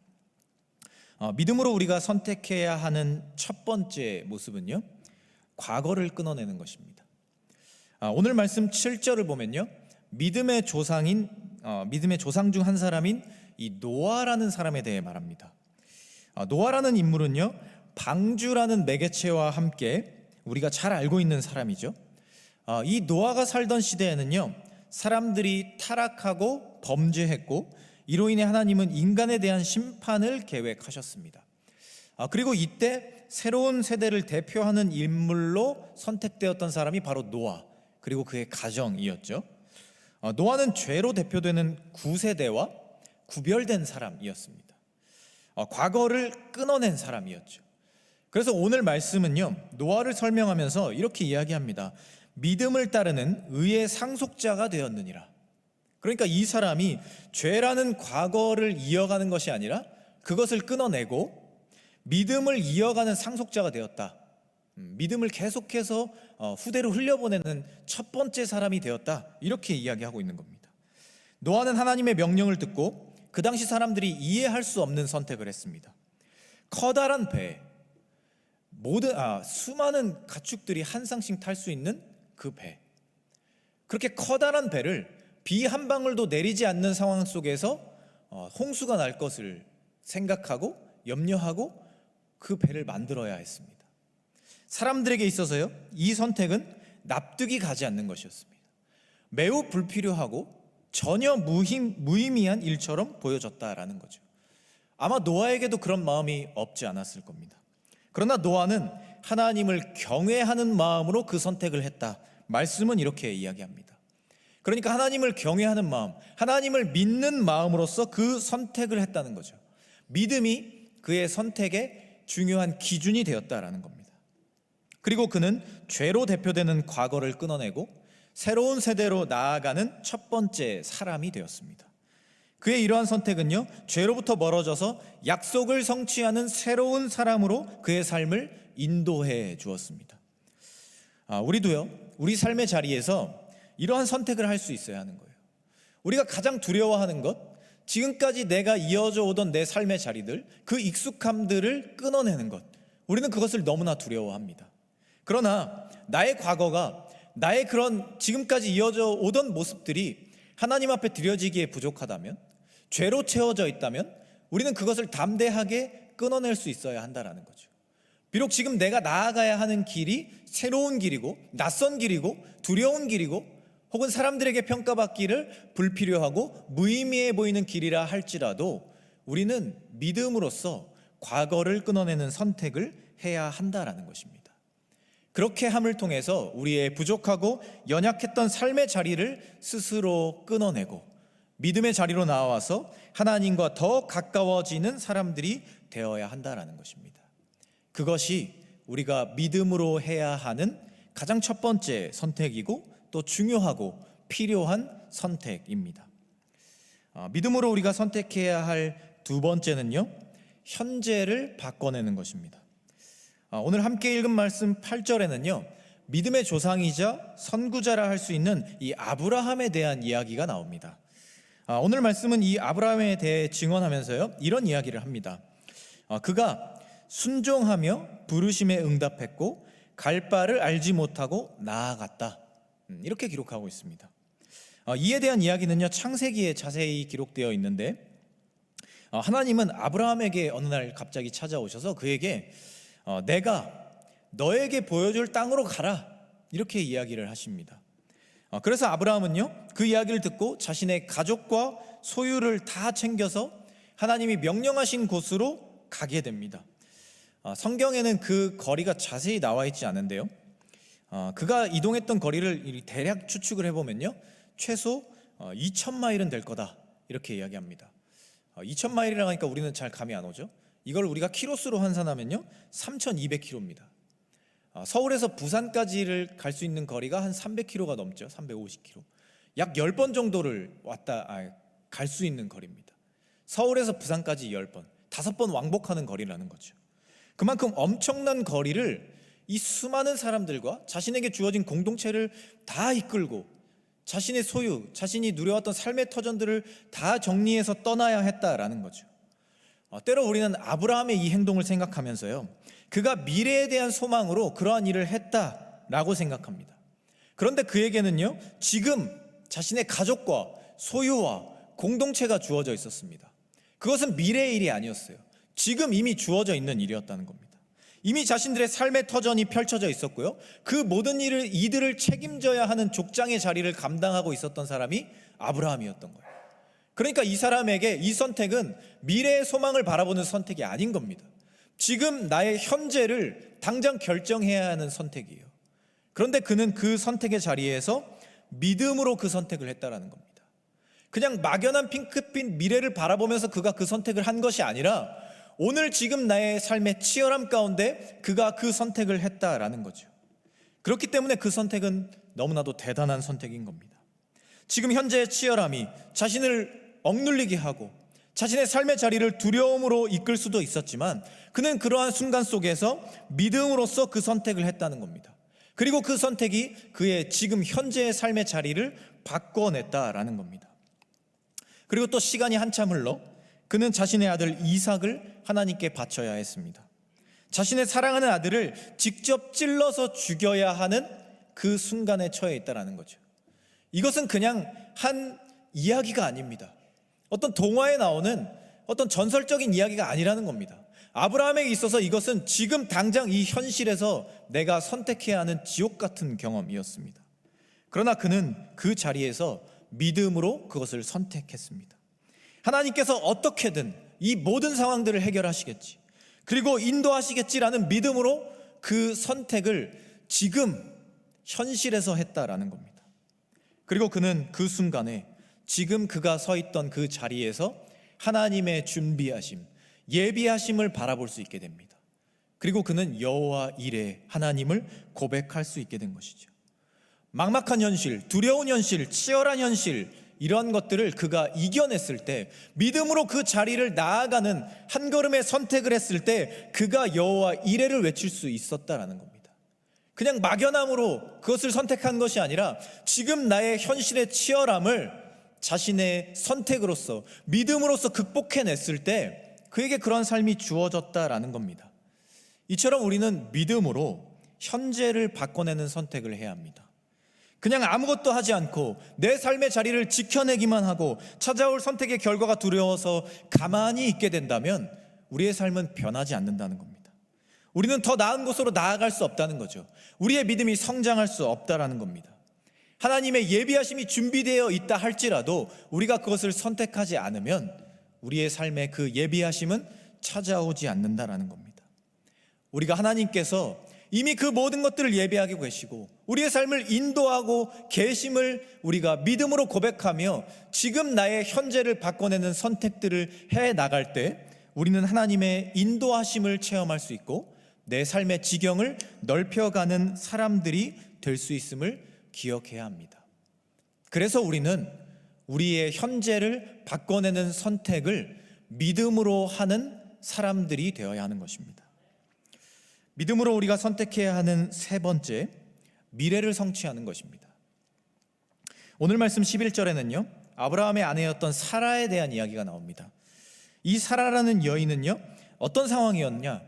믿음으로 우리가 선택해야 하는 첫 번째 모습은요, 과거를 끊어내는 것입니다. 오늘 말씀 7절을 보면요, 믿음의 조상 중 한 사람인 이 노아라는 사람에 대해 말합니다. 노아라는 인물은요, 방주라는 매개체와 함께 우리가 잘 알고 있는 사람이죠. 이 노아가 살던 시대에는요, 사람들이 타락하고 범죄했고 이로 인해 하나님은 인간에 대한 심판을 계획하셨습니다. 그리고 이때 새로운 세대를 대표하는 인물로 선택되었던 사람이 바로 노아, 그리고 그의 가정이었죠. 노아는 죄로 대표되는 구세대와 구별된 사람이었습니다. 과거를 끊어낸 사람이었죠. 그래서 오늘 말씀은요, 노아를 설명하면서 이렇게 이야기합니다. 믿음을 따르는 의의 상속자가 되었느니라. 그러니까 이 사람이 죄라는 과거를 이어가는 것이 아니라 그것을 끊어내고 믿음을 이어가는 상속자가 되었다. 믿음을 계속해서 후대로 흘려보내는 첫 번째 사람이 되었다. 이렇게 이야기하고 있는 겁니다. 노아는 하나님의 명령을 듣고 그 당시 사람들이 이해할 수 없는 선택을 했습니다. 커다란 배, 수많은 가축들이 한 쌍씩 탈 수 있는 그 배, 그렇게 커다란 배를 비 한 방울도 내리지 않는 상황 속에서 홍수가 날 것을 생각하고 염려하고 그 배를 만들어야 했습니다. 사람들에게 있어서요, 이 선택은 납득이 가지 않는 것이었습니다. 매우 불필요하고 전혀 무의미한 일처럼 보여졌다라는 거죠. 아마 노아에게도 그런 마음이 없지 않았을 겁니다. 그러나 노아는 하나님을 경외하는 마음으로 그 선택을 했다. 말씀은 이렇게 이야기합니다. 그러니까 하나님을 경외하는 마음, 하나님을 믿는 마음으로서 그 선택을 했다는 거죠. 믿음이 그의 선택의 중요한 기준이 되었다라는 겁니다. 그리고 그는 죄로 대표되는 과거를 끊어내고 새로운 세대로 나아가는 첫 번째 사람이 되었습니다. 그의 이러한 선택은요, 죄로부터 멀어져서 약속을 성취하는 새로운 사람으로 그의 삶을 인도해 주었습니다. 우리도요, 우리 삶의 자리에서 이러한 선택을 할 수 있어야 하는 거예요. 우리가 가장 두려워하는 것, 지금까지 내가 이어져 오던 내 삶의 자리들, 그 익숙함들을 끊어내는 것, 우리는 그것을 너무나 두려워합니다. 그러나 나의 과거가, 나의 그런 지금까지 이어져 오던 모습들이 하나님 앞에 드려지기에 부족하다면, 죄로 채워져 있다면 우리는 그것을 담대하게 끊어낼 수 있어야 한다는 거죠. 비록 지금 내가 나아가야 하는 길이 새로운 길이고 낯선 길이고 두려운 길이고 혹은 사람들에게 평가받기를 불필요하고 무의미해 보이는 길이라 할지라도 우리는 믿음으로써 과거를 끊어내는 선택을 해야 한다는 것입니다. 그렇게 함을 통해서 우리의 부족하고 연약했던 삶의 자리를 스스로 끊어내고 믿음의 자리로 나와서 하나님과 더 가까워지는 사람들이 되어야 한다는 것입니다. 그것이 우리가 믿음으로 해야 하는 가장 첫 번째 선택이고 또 중요하고 필요한 선택입니다. 믿음으로 우리가 선택해야 할 두 번째는요, 현재를 바꿔내는 것입니다. 오늘 함께 읽은 말씀 8절에는요, 믿음의 조상이자 선구자라 할 수 있는 이 아브라함에 대한 이야기가 나옵니다. 오늘 말씀은 이 아브라함에 대해 증언하면서요, 이런 이야기를 합니다. 그가 순종하며 부르심에 응답했고 갈 바를 알지 못하고 나아갔다, 이렇게 기록하고 있습니다. 이에 대한 이야기는요, 창세기에 자세히 기록되어 있는데 하나님은 아브라함에게 어느 날 갑자기 찾아오셔서 그에게 내가 너에게 보여줄 땅으로 가라, 이렇게 이야기를 하십니다. 그래서 아브라함은요, 그 이야기를 듣고 자신의 가족과 소유를 다 챙겨서 하나님이 명령하신 곳으로 가게 됩니다. 성경에는 그 거리가 자세히 나와 있지 않은데요, 그가 이동했던 거리를 대략 추측을 해보면요, 최소 2,000마일은 될 거다, 이렇게 이야기합니다. 2,000마일이라고 하니까 우리는 잘 감이 안 오죠. 이걸 우리가 키로수로 환산하면요 3,200km입니다. 서울에서 부산까지를 갈 수 있는 거리가 한 300km가 넘죠. 350km. 약 10번 정도를 갈 수 있는 거리입니다. 서울에서 부산까지 10번, 5번 왕복하는 거리라는 거죠. 그만큼 엄청난 거리를 이 수많은 사람들과 자신에게 주어진 공동체를 다 이끌고 자신의 소유, 자신이 누려왔던 삶의 터전들을 다 정리해서 떠나야 했다라는 거죠. 때로 우리는 아브라함의 이 행동을 생각하면서요, 그가 미래에 대한 소망으로 그러한 일을 했다라고 생각합니다. 그런데 그에게는요, 지금 자신의 가족과 소유와 공동체가 주어져 있었습니다. 그것은 미래의 일이 아니었어요. 지금 이미 주어져 있는 일이었다는 겁니다. 이미 자신들의 삶의 터전이 펼쳐져 있었고요, 그 모든 이들을 책임져야 하는 족장의 자리를 감당하고 있었던 사람이 아브라함이었던 거예요. 그러니까 이 사람에게 이 선택은 미래의 소망을 바라보는 선택이 아닌 겁니다. 지금 나의 현재를 당장 결정해야 하는 선택이에요. 그런데 그는 그 선택의 자리에서 믿음으로 그 선택을 했다라는 겁니다. 그냥 막연한 핑크빛 미래를 바라보면서 그가 그 선택을 한 것이 아니라 오늘 지금 나의 삶의 치열함 가운데 그가 그 선택을 했다라는 거죠. 그렇기 때문에 그 선택은 너무나도 대단한 선택인 겁니다. 지금 현재의 치열함이 자신을 억눌리게 하고 자신의 삶의 자리를 두려움으로 이끌 수도 있었지만 그는 그러한 순간 속에서 믿음으로써 그 선택을 했다는 겁니다. 그리고 그 선택이 그의 지금 현재의 삶의 자리를 바꿔냈다라는 겁니다. 그리고 또 시간이 한참 흘러 그는 자신의 아들 이삭을 하나님께 바쳐야 했습니다. 자신의 사랑하는 아들을 직접 찔러서 죽여야 하는 그 순간에 처해 있다라는 거죠. 이것은 그냥 한 이야기가 아닙니다. 어떤 동화에 나오는 어떤 전설적인 이야기가 아니라는 겁니다. 아브라함에게 있어서 이것은 지금 당장 이 현실에서 내가 선택해야 하는 지옥 같은 경험이었습니다. 그러나 그는 그 자리에서 믿음으로 그것을 선택했습니다. 하나님께서 어떻게든 이 모든 상황들을 해결하시겠지, 그리고 인도하시겠지라는 믿음으로 그 선택을 지금 현실에서 했다라는 겁니다. 그리고 그는 그 순간에 지금 그가 서 있던 그 자리에서 하나님의 준비하심, 예비하심을 바라볼 수 있게 됩니다. 그리고 그는 여호와 이레 하나님을 고백할 수 있게 된 것이죠. 막막한 현실, 두려운 현실, 치열한 현실, 이런 것들을 그가 이겨냈을 때, 믿음으로 그 자리를 나아가는 한 걸음의 선택을 했을 때 그가 여호와 이레를 외칠 수 있었다라는 겁니다. 그냥 막연함으로 그것을 선택한 것이 아니라 지금 나의 현실의 치열함을 자신의 선택으로서, 믿음으로써 극복해냈을 때 그에게 그런 삶이 주어졌다라는 겁니다. 이처럼 우리는 믿음으로 현재를 바꿔내는 선택을 해야 합니다. 그냥 아무것도 하지 않고 내 삶의 자리를 지켜내기만 하고 찾아올 선택의 결과가 두려워서 가만히 있게 된다면 우리의 삶은 변하지 않는다는 겁니다. 우리는 더 나은 곳으로 나아갈 수 없다는 거죠. 우리의 믿음이 성장할 수 없다라는 겁니다. 하나님의 예비하심이 준비되어 있다 할지라도 우리가 그것을 선택하지 않으면 우리의 삶에 그 예비하심은 찾아오지 않는다라는 겁니다. 우리가 하나님께서 이미 그 모든 것들을 예비하고 계시고 우리의 삶을 인도하고 계심을 우리가 믿음으로 고백하며 지금 나의 현재를 바꿔내는 선택들을 해 나갈 때 우리는 하나님의 인도하심을 체험할 수 있고 내 삶의 지경을 넓혀가는 사람들이 될 수 있음을 기억해야 합니다. 그래서 우리는 우리의 현재를 바꿔내는 선택을 믿음으로 하는 사람들이 되어야 하는 것입니다. 믿음으로 우리가 선택해야 하는 세 번째, 미래를 성취하는 것입니다. 오늘 말씀 11절에는요 아브라함의 아내였던 사라에 대한 이야기가 나옵니다. 이 사라라는 여인은요 어떤 상황이었냐?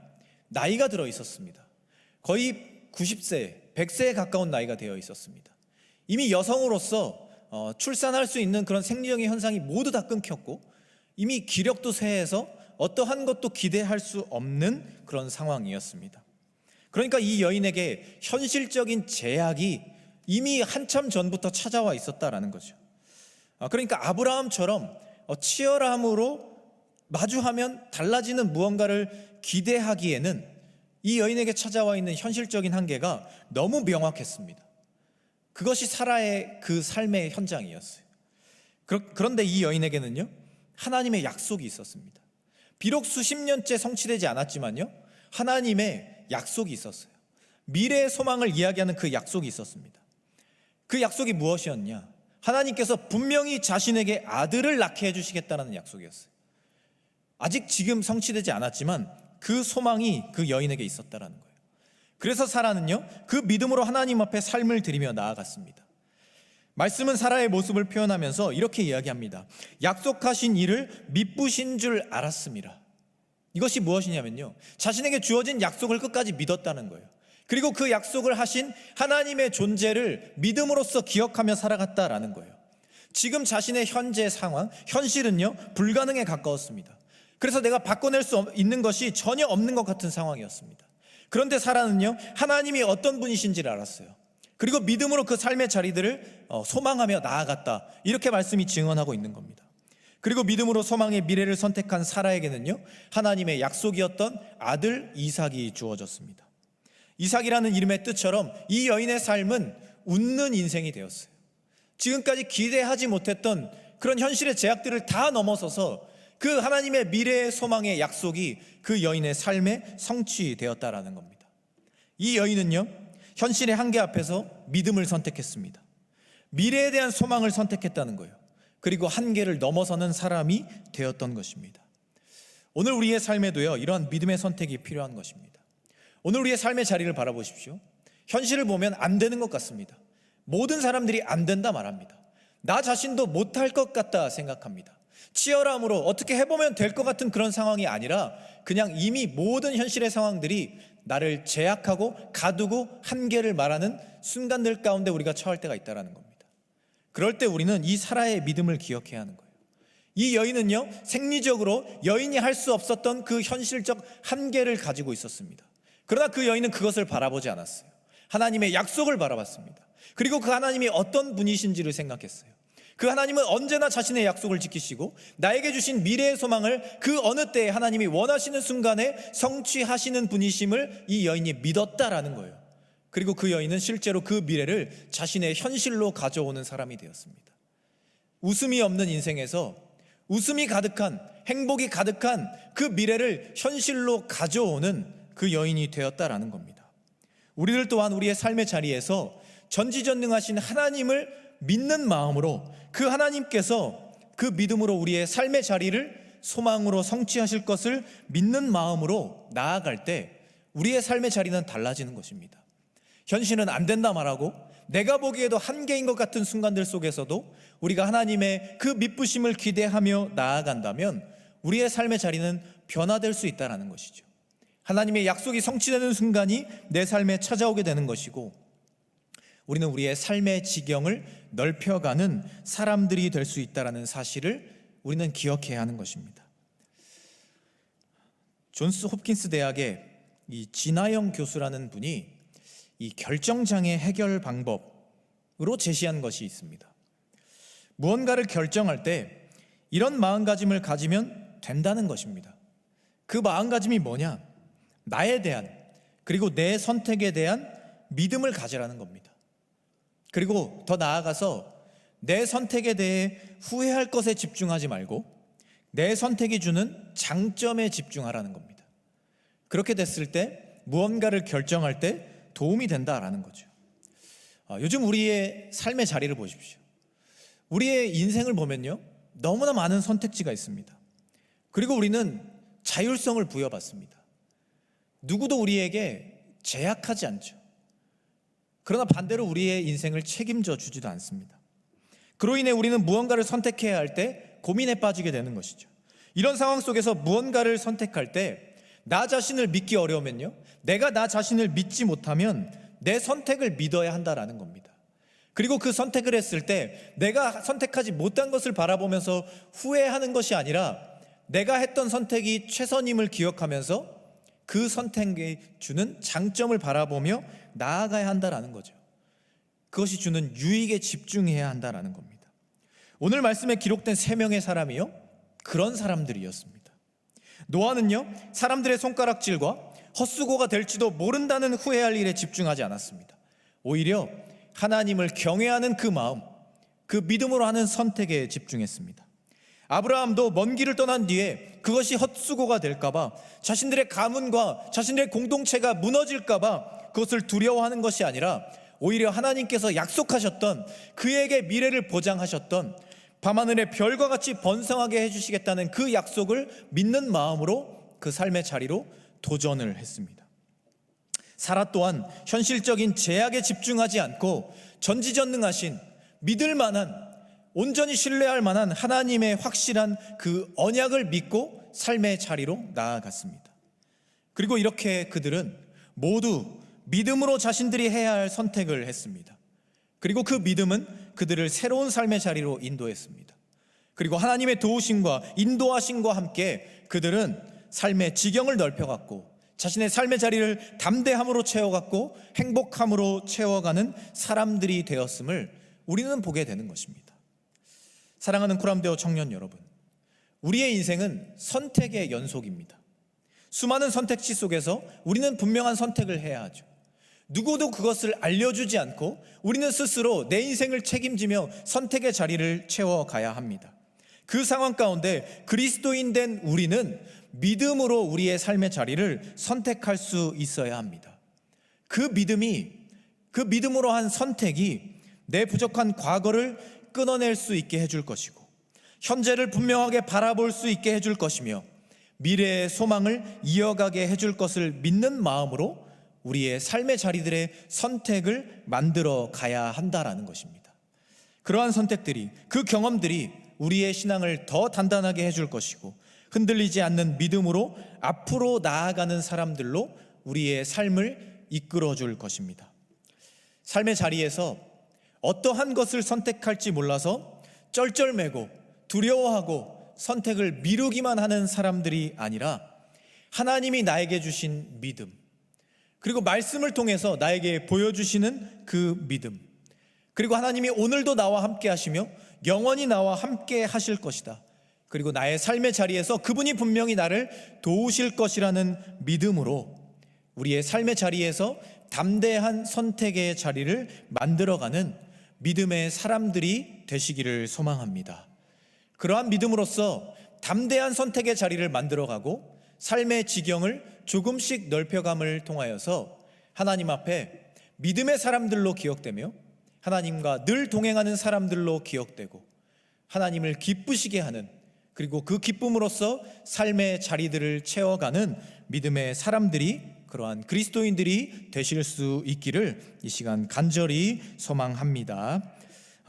나이가 들어 있었습니다. 거의 90세, 100세에 가까운 나이가 되어 있었습니다. 이미 여성으로서 출산할 수 있는 그런 생리적인 현상이 모두 다 끊겼고 이미 기력도 쇠해서 어떠한 것도 기대할 수 없는 그런 상황이었습니다. 그러니까 이 여인에게 현실적인 제약이 이미 한참 전부터 찾아와 있었다라는 거죠. 그러니까 아브라함처럼 치열함으로 마주하면 달라지는 무언가를 기대하기에는 이 여인에게 찾아와 있는 현실적인 한계가 너무 명확했습니다. 그것이 사라의 그 삶의 현장이었어요. 그런데 이 여인에게는요 하나님의 약속이 있었습니다. 비록 수십 년째 성취되지 않았지만요 하나님의 약속이 있었어요. 미래의 소망을 이야기하는 그 약속이 있었습니다. 그 약속이 무엇이었냐? 하나님께서 분명히 자신에게 아들을 낳게 해주시겠다는 약속이었어요. 아직 지금 성취되지 않았지만 그 소망이 그 여인에게 있었다는 거예요. 그래서 사라는요 그 믿음으로 하나님 앞에 삶을 드리며 나아갔습니다. 말씀은 사라의 모습을 표현하면서 이렇게 이야기합니다. 약속하신 일을 미쁘신 줄 알았습니다. 이것이 무엇이냐면요 자신에게 주어진 약속을 끝까지 믿었다는 거예요. 그리고 그 약속을 하신 하나님의 존재를 믿음으로써 기억하며 살아갔다라는 거예요. 지금 자신의 현재 상황, 현실은요 불가능에 가까웠습니다. 그래서 내가 바꿔낼 수 있는 것이 전혀 없는 것 같은 상황이었습니다. 그런데 사라는요 하나님이 어떤 분이신지를 알았어요. 그리고 믿음으로 그 삶의 자리들을 소망하며 나아갔다, 이렇게 말씀이 증언하고 있는 겁니다. 그리고 믿음으로 소망의 미래를 선택한 사라에게는요 하나님의 약속이었던 아들 이삭이 주어졌습니다. 이삭이라는 이름의 뜻처럼 이 여인의 삶은 웃는 인생이 되었어요. 지금까지 기대하지 못했던 그런 현실의 제약들을 다 넘어서서 그 하나님의 미래의 소망의 약속이 그 여인의 삶에 성취되었다라는 겁니다. 이 여인은요 현실의 한계 앞에서 믿음을 선택했습니다. 미래에 대한 소망을 선택했다는 거예요. 그리고 한계를 넘어서는 사람이 되었던 것입니다. 오늘 우리의 삶에도요 이러한 믿음의 선택이 필요한 것입니다. 오늘 우리의 삶의 자리를 바라보십시오. 현실을 보면 안 되는 것 같습니다. 모든 사람들이 안 된다 말합니다. 나 자신도 못할 것 같다 생각합니다. 치열함으로 어떻게 해보면 될 것 같은 그런 상황이 아니라 그냥 이미 모든 현실의 상황들이 나를 제약하고 가두고 한계를 말하는 순간들 가운데 우리가 처할 때가 있다는 겁니다. 그럴 때 우리는 이 사라의 믿음을 기억해야 하는 거예요. 이 여인은요 생리적으로 여인이 할 수 없었던 그 현실적 한계를 가지고 있었습니다. 그러나 그 여인은 그것을 바라보지 않았어요. 하나님의 약속을 바라봤습니다. 그리고 그 하나님이 어떤 분이신지를 생각했어요. 그 하나님은 언제나 자신의 약속을 지키시고 나에게 주신 미래의 소망을 그 어느 때에 하나님이 원하시는 순간에 성취하시는 분이심을 이 여인이 믿었다라는 거예요. 그리고 그 여인은 실제로 그 미래를 자신의 현실로 가져오는 사람이 되었습니다. 웃음이 없는 인생에서 웃음이 가득한, 행복이 가득한 그 미래를 현실로 가져오는 그 여인이 되었다라는 겁니다. 우리들 또한 우리의 삶의 자리에서 전지전능하신 하나님을 믿는 마음으로 그 하나님께서 그 믿음으로 우리의 삶의 자리를 소망으로 성취하실 것을 믿는 마음으로 나아갈 때 우리의 삶의 자리는 달라지는 것입니다. 현실은 안 된다 말하고 내가 보기에도 한계인 것 같은 순간들 속에서도 우리가 하나님의 그 믿부심을 기대하며 나아간다면 우리의 삶의 자리는 변화될 수 있다는 것이죠. 하나님의 약속이 성취되는 순간이 내 삶에 찾아오게 되는 것이고 우리는 우리의 삶의 지경을 넓혀가는 사람들이 될 수 있다는 사실을 우리는 기억해야 하는 것입니다. 존스 홉킨스 대학의 이 진아영 교수라는 분이 이 결정장애 해결 방법으로 제시한 것이 있습니다. 무언가를 결정할 때 이런 마음가짐을 가지면 된다는 것입니다. 그 마음가짐이 뭐냐? 나에 대한 그리고 내 선택에 대한 믿음을 가지라는 겁니다. 그리고 더 나아가서 내 선택에 대해 후회할 것에 집중하지 말고 내 선택이 주는 장점에 집중하라는 겁니다. 그렇게 됐을 때 무언가를 결정할 때 도움이 된다라는 거죠. 요즘 우리의 삶의 자리를 보십시오. 우리의 인생을 보면요, 너무나 많은 선택지가 있습니다. 그리고 우리는 자율성을 부여받습니다. 누구도 우리에게 제약하지 않죠. 그러나 반대로 우리의 인생을 책임져 주지도 않습니다. 그로 인해 우리는 무언가를 선택해야 할 때 고민에 빠지게 되는 것이죠. 이런 상황 속에서 무언가를 선택할 때 나 자신을 믿기 어려우면요, 내가 나 자신을 믿지 못하면 내 선택을 믿어야 한다라는 겁니다. 그리고 그 선택을 했을 때 내가 선택하지 못한 것을 바라보면서 후회하는 것이 아니라 내가 했던 선택이 최선임을 기억하면서 그 선택이 주는 장점을 바라보며 나아가야 한다라는 거죠. 그것이 주는 유익에 집중해야 한다라는 겁니다. 오늘 말씀에 기록된 3명의 사람이요, 그런 사람들이었습니다. 노아는요, 사람들의 손가락질과 헛수고가 될지도 모른다는 후회할 일에 집중하지 않았습니다. 오히려 하나님을 경외하는 그 마음, 그 믿음으로 하는 선택에 집중했습니다. 아브라함도 먼 길을 떠난 뒤에 그것이 헛수고가 될까봐, 자신들의 가문과 자신들의 공동체가 무너질까봐 그것을 두려워하는 것이 아니라 오히려 하나님께서 약속하셨던, 그에게 미래를 보장하셨던, 밤하늘의 별과 같이 번성하게 해주시겠다는 그 약속을 믿는 마음으로 그 삶의 자리로 도전을 했습니다. 사라 또한 현실적인 제약에 집중하지 않고 전지전능하신, 믿을 만한, 온전히 신뢰할 만한 하나님의 확실한 그 언약을 믿고 삶의 자리로 나아갔습니다. 그리고 이렇게 그들은 모두 믿음으로 자신들이 해야 할 선택을 했습니다. 그리고 그 믿음은 그들을 새로운 삶의 자리로 인도했습니다. 그리고 하나님의 도우심과 인도하심과 함께 그들은 삶의 지경을 넓혀갔고 자신의 삶의 자리를 담대함으로 채워갔고 행복함으로 채워가는 사람들이 되었음을 우리는 보게 되는 것입니다. 사랑하는 코람데오 청년 여러분, 우리의 인생은 선택의 연속입니다. 수많은 선택지 속에서 우리는 분명한 선택을 해야 하죠. 누구도 그것을 알려주지 않고 우리는 스스로 내 인생을 책임지며 선택의 자리를 채워가야 합니다. 그 상황 가운데 그리스도인 된 우리는 믿음으로 우리의 삶의 자리를 선택할 수 있어야 합니다. 그 믿음으로 한 선택이 내 부족한 과거를 끊어낼 수 있게 해줄 것이고 현재를 분명하게 바라볼 수 있게 해줄 것이며 미래의 소망을 이어가게 해줄 것을 믿는 마음으로 우리의 삶의 자리들의 선택을 만들어 가야 한다라는 것입니다. 그러한 선택들이, 그 경험들이 우리의 신앙을 더 단단하게 해줄 것이고 흔들리지 않는 믿음으로 앞으로 나아가는 사람들로 우리의 삶을 이끌어 줄 것입니다. 삶의 자리에서 어떠한 것을 선택할지 몰라서 쩔쩔매고 두려워하고 선택을 미루기만 하는 사람들이 아니라 하나님이 나에게 주신 믿음, 그리고 말씀을 통해서 나에게 보여주시는 그 믿음, 그리고 하나님이 오늘도 나와 함께 하시며 영원히 나와 함께 하실 것이다, 그리고 나의 삶의 자리에서 그분이 분명히 나를 도우실 것이라는 믿음으로 우리의 삶의 자리에서 담대한 선택의 자리를 만들어가는 믿음의 사람들이 되시기를 소망합니다. 그러한 믿음으로써 담대한 선택의 자리를 만들어가고 삶의 지경을 조금씩 넓혀감을 통하여서 하나님 앞에 믿음의 사람들로 기억되며 하나님과 늘 동행하는 사람들로 기억되고 하나님을 기쁘시게 하는, 그리고 그 기쁨으로써 삶의 자리들을 채워가는 믿음의 사람들이, 그러한 그리스도인들이 되실 수 있기를 이 시간 간절히 소망합니다.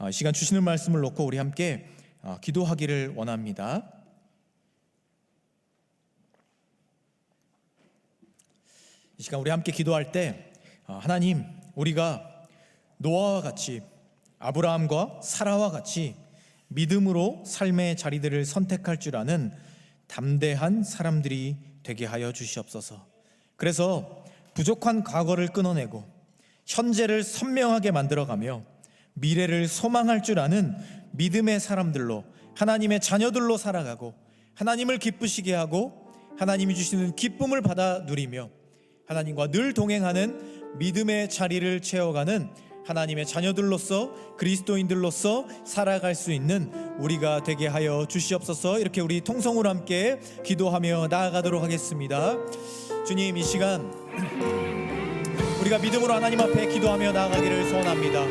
이 시간 주시는 말씀을 놓고 우리 함께 기도하기를 원합니다. 이 시간 우리 함께 기도할 때 하나님, 우리가 노아와 같이, 아브라함과 사라와 같이 믿음으로 삶의 자리들을 선택할 줄 아는 담대한 사람들이 되게 하여 주시옵소서. 그래서 부족한 과거를 끊어내고 현재를 선명하게 만들어가며 미래를 소망할 줄 아는 믿음의 사람들로, 하나님의 자녀들로 살아가고 하나님을 기쁘시게 하고 하나님이 주시는 기쁨을 받아 누리며 하나님과 늘 동행하는 믿음의 자리를 채워가는 하나님의 자녀들로서, 그리스도인들로서 살아갈 수 있는 우리가 되게 하여 주시옵소서. 이렇게 우리 통성으로 함께 기도하며 나아가도록 하겠습니다. 주님, 이 시간 우리가 믿음으로 하나님 앞에 기도하며 나아가기를 소원합니다.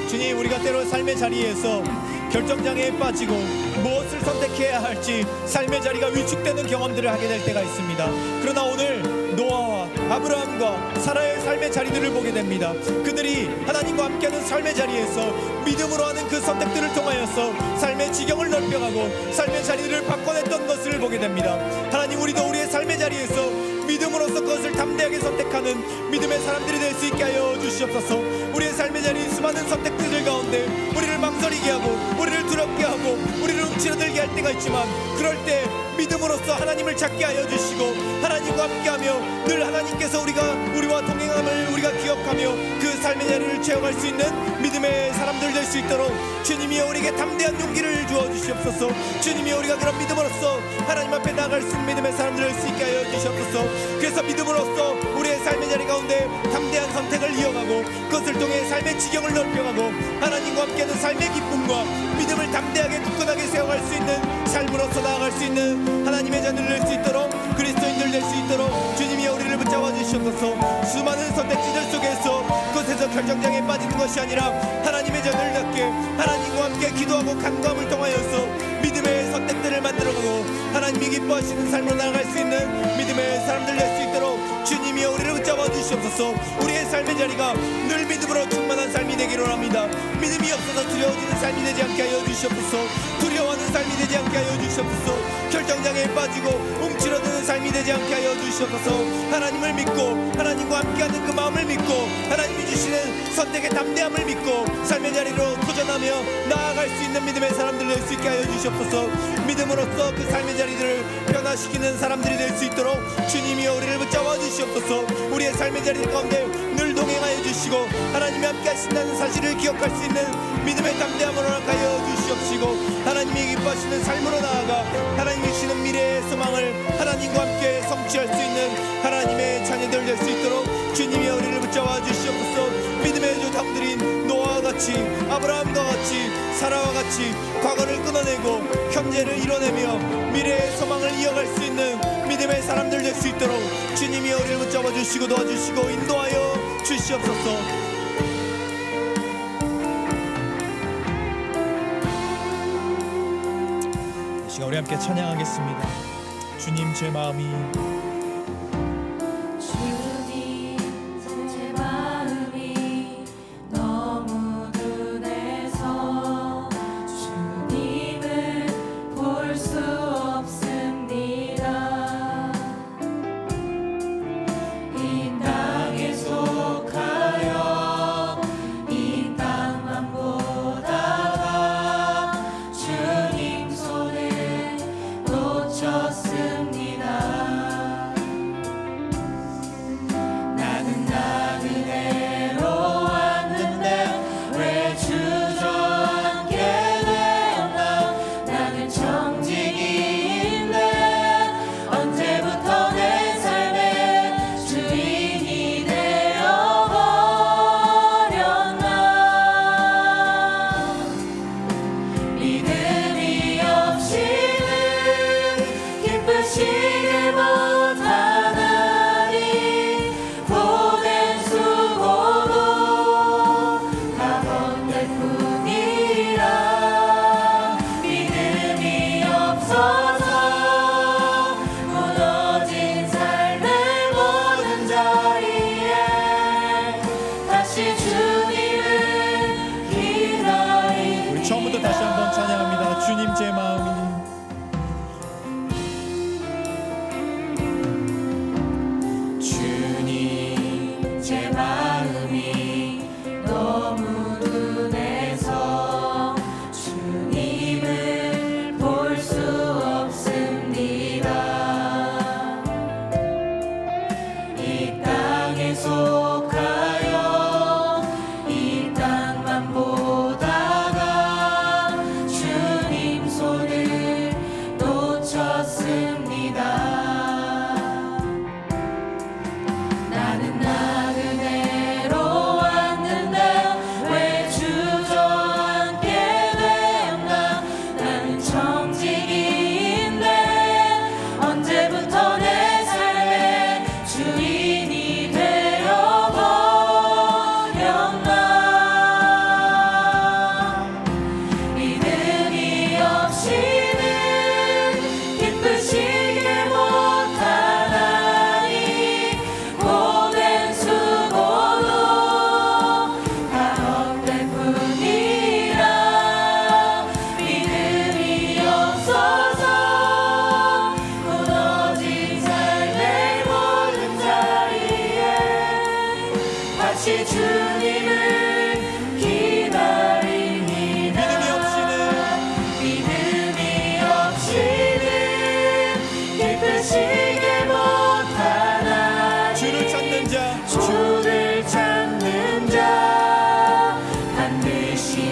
주님, 우리가 때로 삶의 자리에서 결정장애에 빠지고 무엇을 선택해야 할지 삶의 자리가 위축되는 경험들을 하게 될 때가 있습니다. 그러나 오늘 노아와 아브라함과 사라의 삶의 자리들을 보게 됩니다. 그들이 하나님과 함께하는 삶의 자리에서 믿음으로 하는 그 선택들을 통하여서 삶의 지경을 넓혀가고 삶의 자리들을 바꿔냈던 것을 보게 됩니다. 하나님, 우리도 우리의 삶의 자리에서 믿음으로써 그것을 담대하게 선택하는 믿음의 사람들이 될 수 있게 하여 주시옵소서. 우리의 삶의 자리인 수많은 선택들 가운데 우리를 망설이게 하고 우리를 두렵게 하고 우리를 움츠러들게 할 때가 있지만, 그럴 때 믿음으로써 하나님을 찾게 하여 주시고 하나님과 함께하며 늘 하나님께서 우리와 동행함을 우리가 기억하며 그 삶의 자리를 채워갈 수 있는 믿음의 사람들 될 수 있도록 주님이 우리에게 담대한 용기를 주어 주시옵소서. 주님이 우리가 그런 믿음으로써 하나님 앞에 나아갈 수 있는 믿음의 사람들 될 수 있게 하여 주시옵소서. 그래서 믿음으로써 우리의 삶의 자리 가운데 담대한 선택을 이어가고 그것을 통해 삶의 지경을 넓혀가고 하나님과 함께하는 삶의 기쁨과 믿음을 담대하게 굳건하게 세워갈 수 있는 삶으로서 나아갈 수 있는 하나님의 자녀들 될 수 있도록, 그리스도인들 될 수 있도록 주님이 우리를 붙잡아 주시옵소서. 수많은 선택지들 속에서 그곳에서 결정장애에 빠지는 것이 아니라 하나님의 자녀들답게 하나님과 함께 기도하고 간구함을 통하여서 믿음의 선택들을 만들어가고 하나님이 기뻐하시는 삶으로 나아갈 수 있는 믿음의 사람들 될 수 있도록 주님이 우리를 붙잡아 주시옵소서. 우리의 삶의 자리가 늘 믿음으로 충만한 삶이 되기를 합니다. 믿음이 없어서 두려워지는 삶이 되지 않게 하여 주시옵소서. 두려워하는 삶이 되지 않게 하여 주시옵소서. 결정장애에 빠지고 움츠러드는 삶이 되지 않게 하여 주시옵소서. 하나님을 믿고 하나님과 함께하는 그 마음을 믿고 하나님이 주시는 선택의 담대함을 믿고 삶의 자리로 도전하며 나아갈 수 있는 믿음의 사람들 될 수 있게 하여 주시옵소서. 믿음으로써 그 삶의 자리들을 변화시키는 사람들이 될 수 있도록 주님이 우리를 붙잡아 주시옵소서. 우리의 삶의 자리 가운데 늘 동행하여 주시고 하나님이 함께 하신다는 사실을 기억할 수 있는 믿음의 담대함으로 허락하여 주시옵시고 하나님이 기뻐하시는 삶으로 나아가 하나님이 주시는 미래의 소망을 하나님과 함께 성취할 수 있는 하나님의 자녀들 될 수 있도록 주님이 우리를 붙잡아 주시옵소서. 믿음의 조상들인 노아와 같이, 아브라함과 같이, 사라와 같이 과거를 끊어내고 현재를 이뤄내며 미래의 소망을 이어갈 수 있는 믿음의 사람들 될 수 있도록 주님이 우리를 붙잡아 주시고 도와주시고 인도하여 주시옵소서. 이 시간 우리 함께 찬양하겠습니다. 주님, 제 마음이 주님 손을 놓쳤습니다.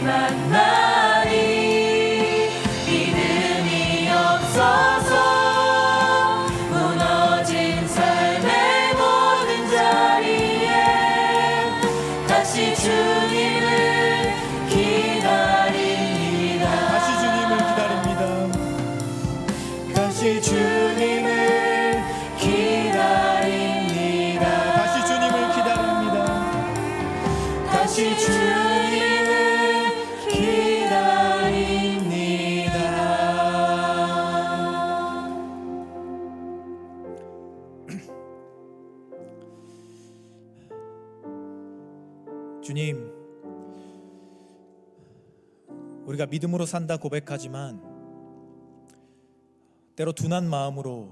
만나리 믿음이 없어서 무너진 삶의 모든 자리에 다시 주님을 기다립니다. 다시 주님을 기다립니다. 다시 주님을 기다립니다. 다시 주님을 기다립니다. 다시 주님을 기다립니다. 주님, 우리가 믿음으로 산다 고백하지만 때로 둔한 마음으로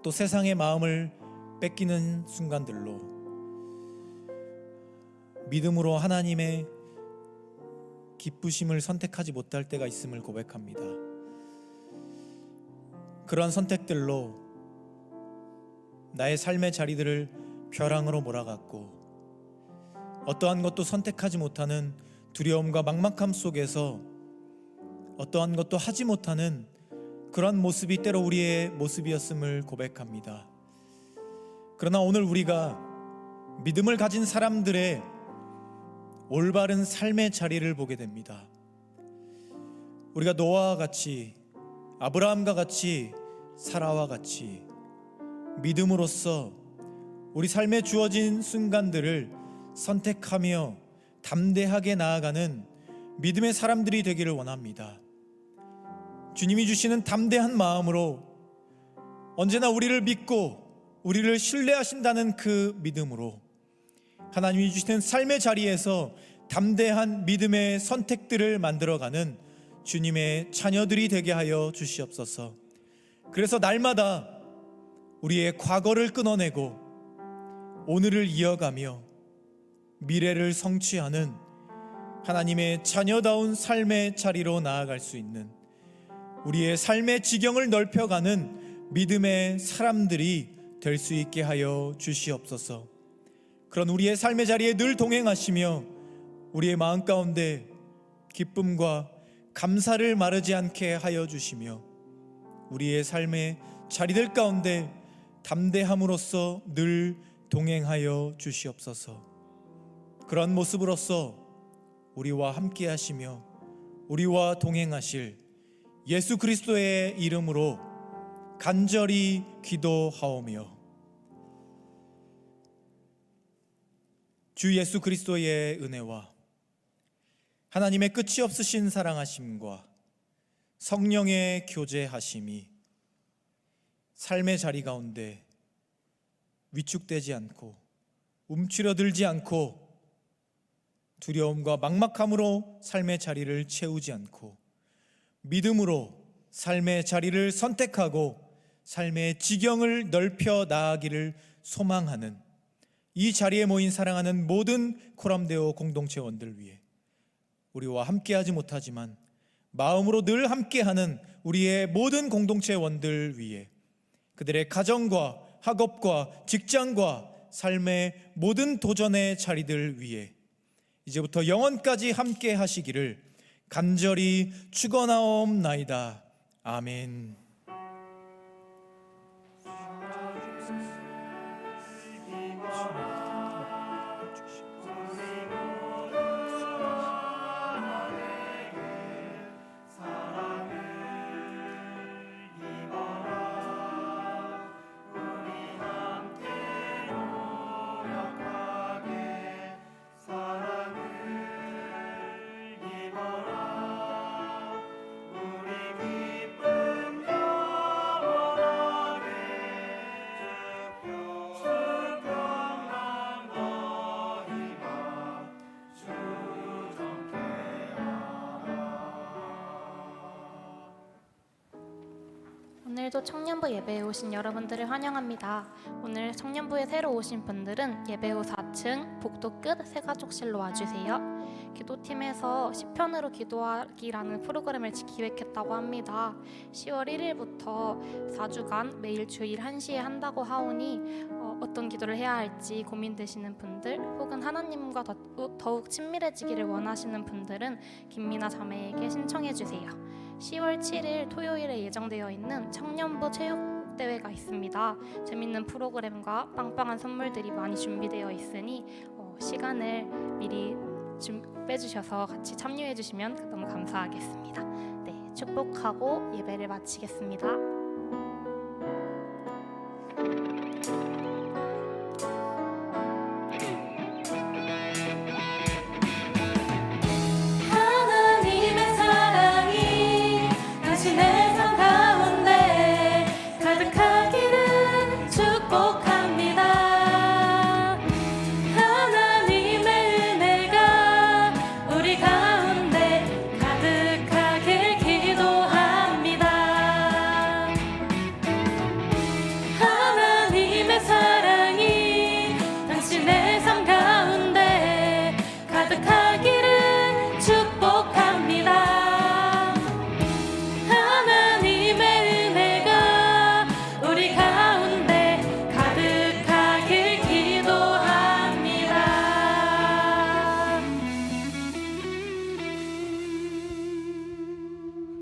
또 세상의 마음을 뺏기는 순간들로 믿음으로 하나님의 기쁘심을 선택하지 못할 때가 있음을 고백합니다. 그러한 선택들로 나의 삶의 자리들을 벼랑으로 몰아갔고 어떠한 것도 선택하지 못하는 두려움과 막막함 속에서 어떠한 것도 하지 못하는 그런 모습이 때로 우리의 모습이었음을 고백합니다. 그러나 오늘 우리가 믿음을 가진 사람들의 올바른 삶의 자리를 보게 됩니다. 우리가 노아와 같이, 아브라함과 같이, 사라와 같이 믿음으로써 우리 삶에 주어진 순간들을 선택하며 담대하게 나아가는 믿음의 사람들이 되기를 원합니다. 주님이 주시는 담대한 마음으로 언제나 우리를 믿고 우리를 신뢰하신다는 그 믿음으로 하나님이 주시는 삶의 자리에서 담대한 믿음의 선택들을 만들어가는 주님의 자녀들이 되게 하여 주시옵소서. 그래서 날마다 우리의 과거를 끊어내고 오늘을 이어가며 미래를 성취하는 하나님의 자녀다운 삶의 자리로 나아갈 수 있는 우리의 삶의 지경을 넓혀가는 믿음의 사람들이 될 수 있게 하여 주시옵소서. 그런 우리의 삶의 자리에 늘 동행하시며 우리의 마음 가운데 기쁨과 감사를 마르지 않게 하여 주시며 우리의 삶의 자리들 가운데 담대함으로써 늘 동행하여 주시옵소서. 그런 모습으로써 우리와 함께 하시며 우리와 동행하실 예수 그리스도의 이름으로 간절히 기도하오며 주 예수 그리스도의 은혜와 하나님의 끝이 없으신 사랑하심과 성령의 교제하심이 삶의 자리 가운데 위축되지 않고 움츠러들지 않고 두려움과 막막함으로 삶의 자리를 채우지 않고 믿음으로 삶의 자리를 선택하고 삶의 지경을 넓혀 나아가기를 소망하는 이 자리에 모인 사랑하는 모든 코람데오 공동체원들 위해 우리와 함께하지 못하지만 마음으로 늘 함께하는 우리의 모든 공동체원들 위해 그들의 가정과 학업과 직장과 삶의 모든 도전의 자리들 위해 이제부터 영원까지 함께 하시기를 간절히 축원하옵나이다. 아멘. 오늘도 청년부 예배에 오신 여러분들을 환영합니다. 오늘 청년부에 새로 오신 분들은 예배 후 4층 복도 끝 새가족실로 와주세요. 기도팀에서 시편으로 기도하기라는 프로그램을 기획했다고 합니다. 10월 1일부터 4주간 매일 주일 1시에 한다고 하오니 어떤 기도를 해야 할지 고민되시는 분들 혹은 하나님과 더욱 친밀해지기를 원하시는 분들은 김미나 자매에게 신청해 주세요. 10월 7일 토요일에 예정되어 있는 청년부 체육대회가 있습니다. 재밌는 프로그램과 빵빵한 선물들이 많이 준비되어 있으니 시간을 미리 빼주셔서 같이 참여해 주시면 너무 감사하겠습니다. 네, 축복하고 예배를 마치겠습니다.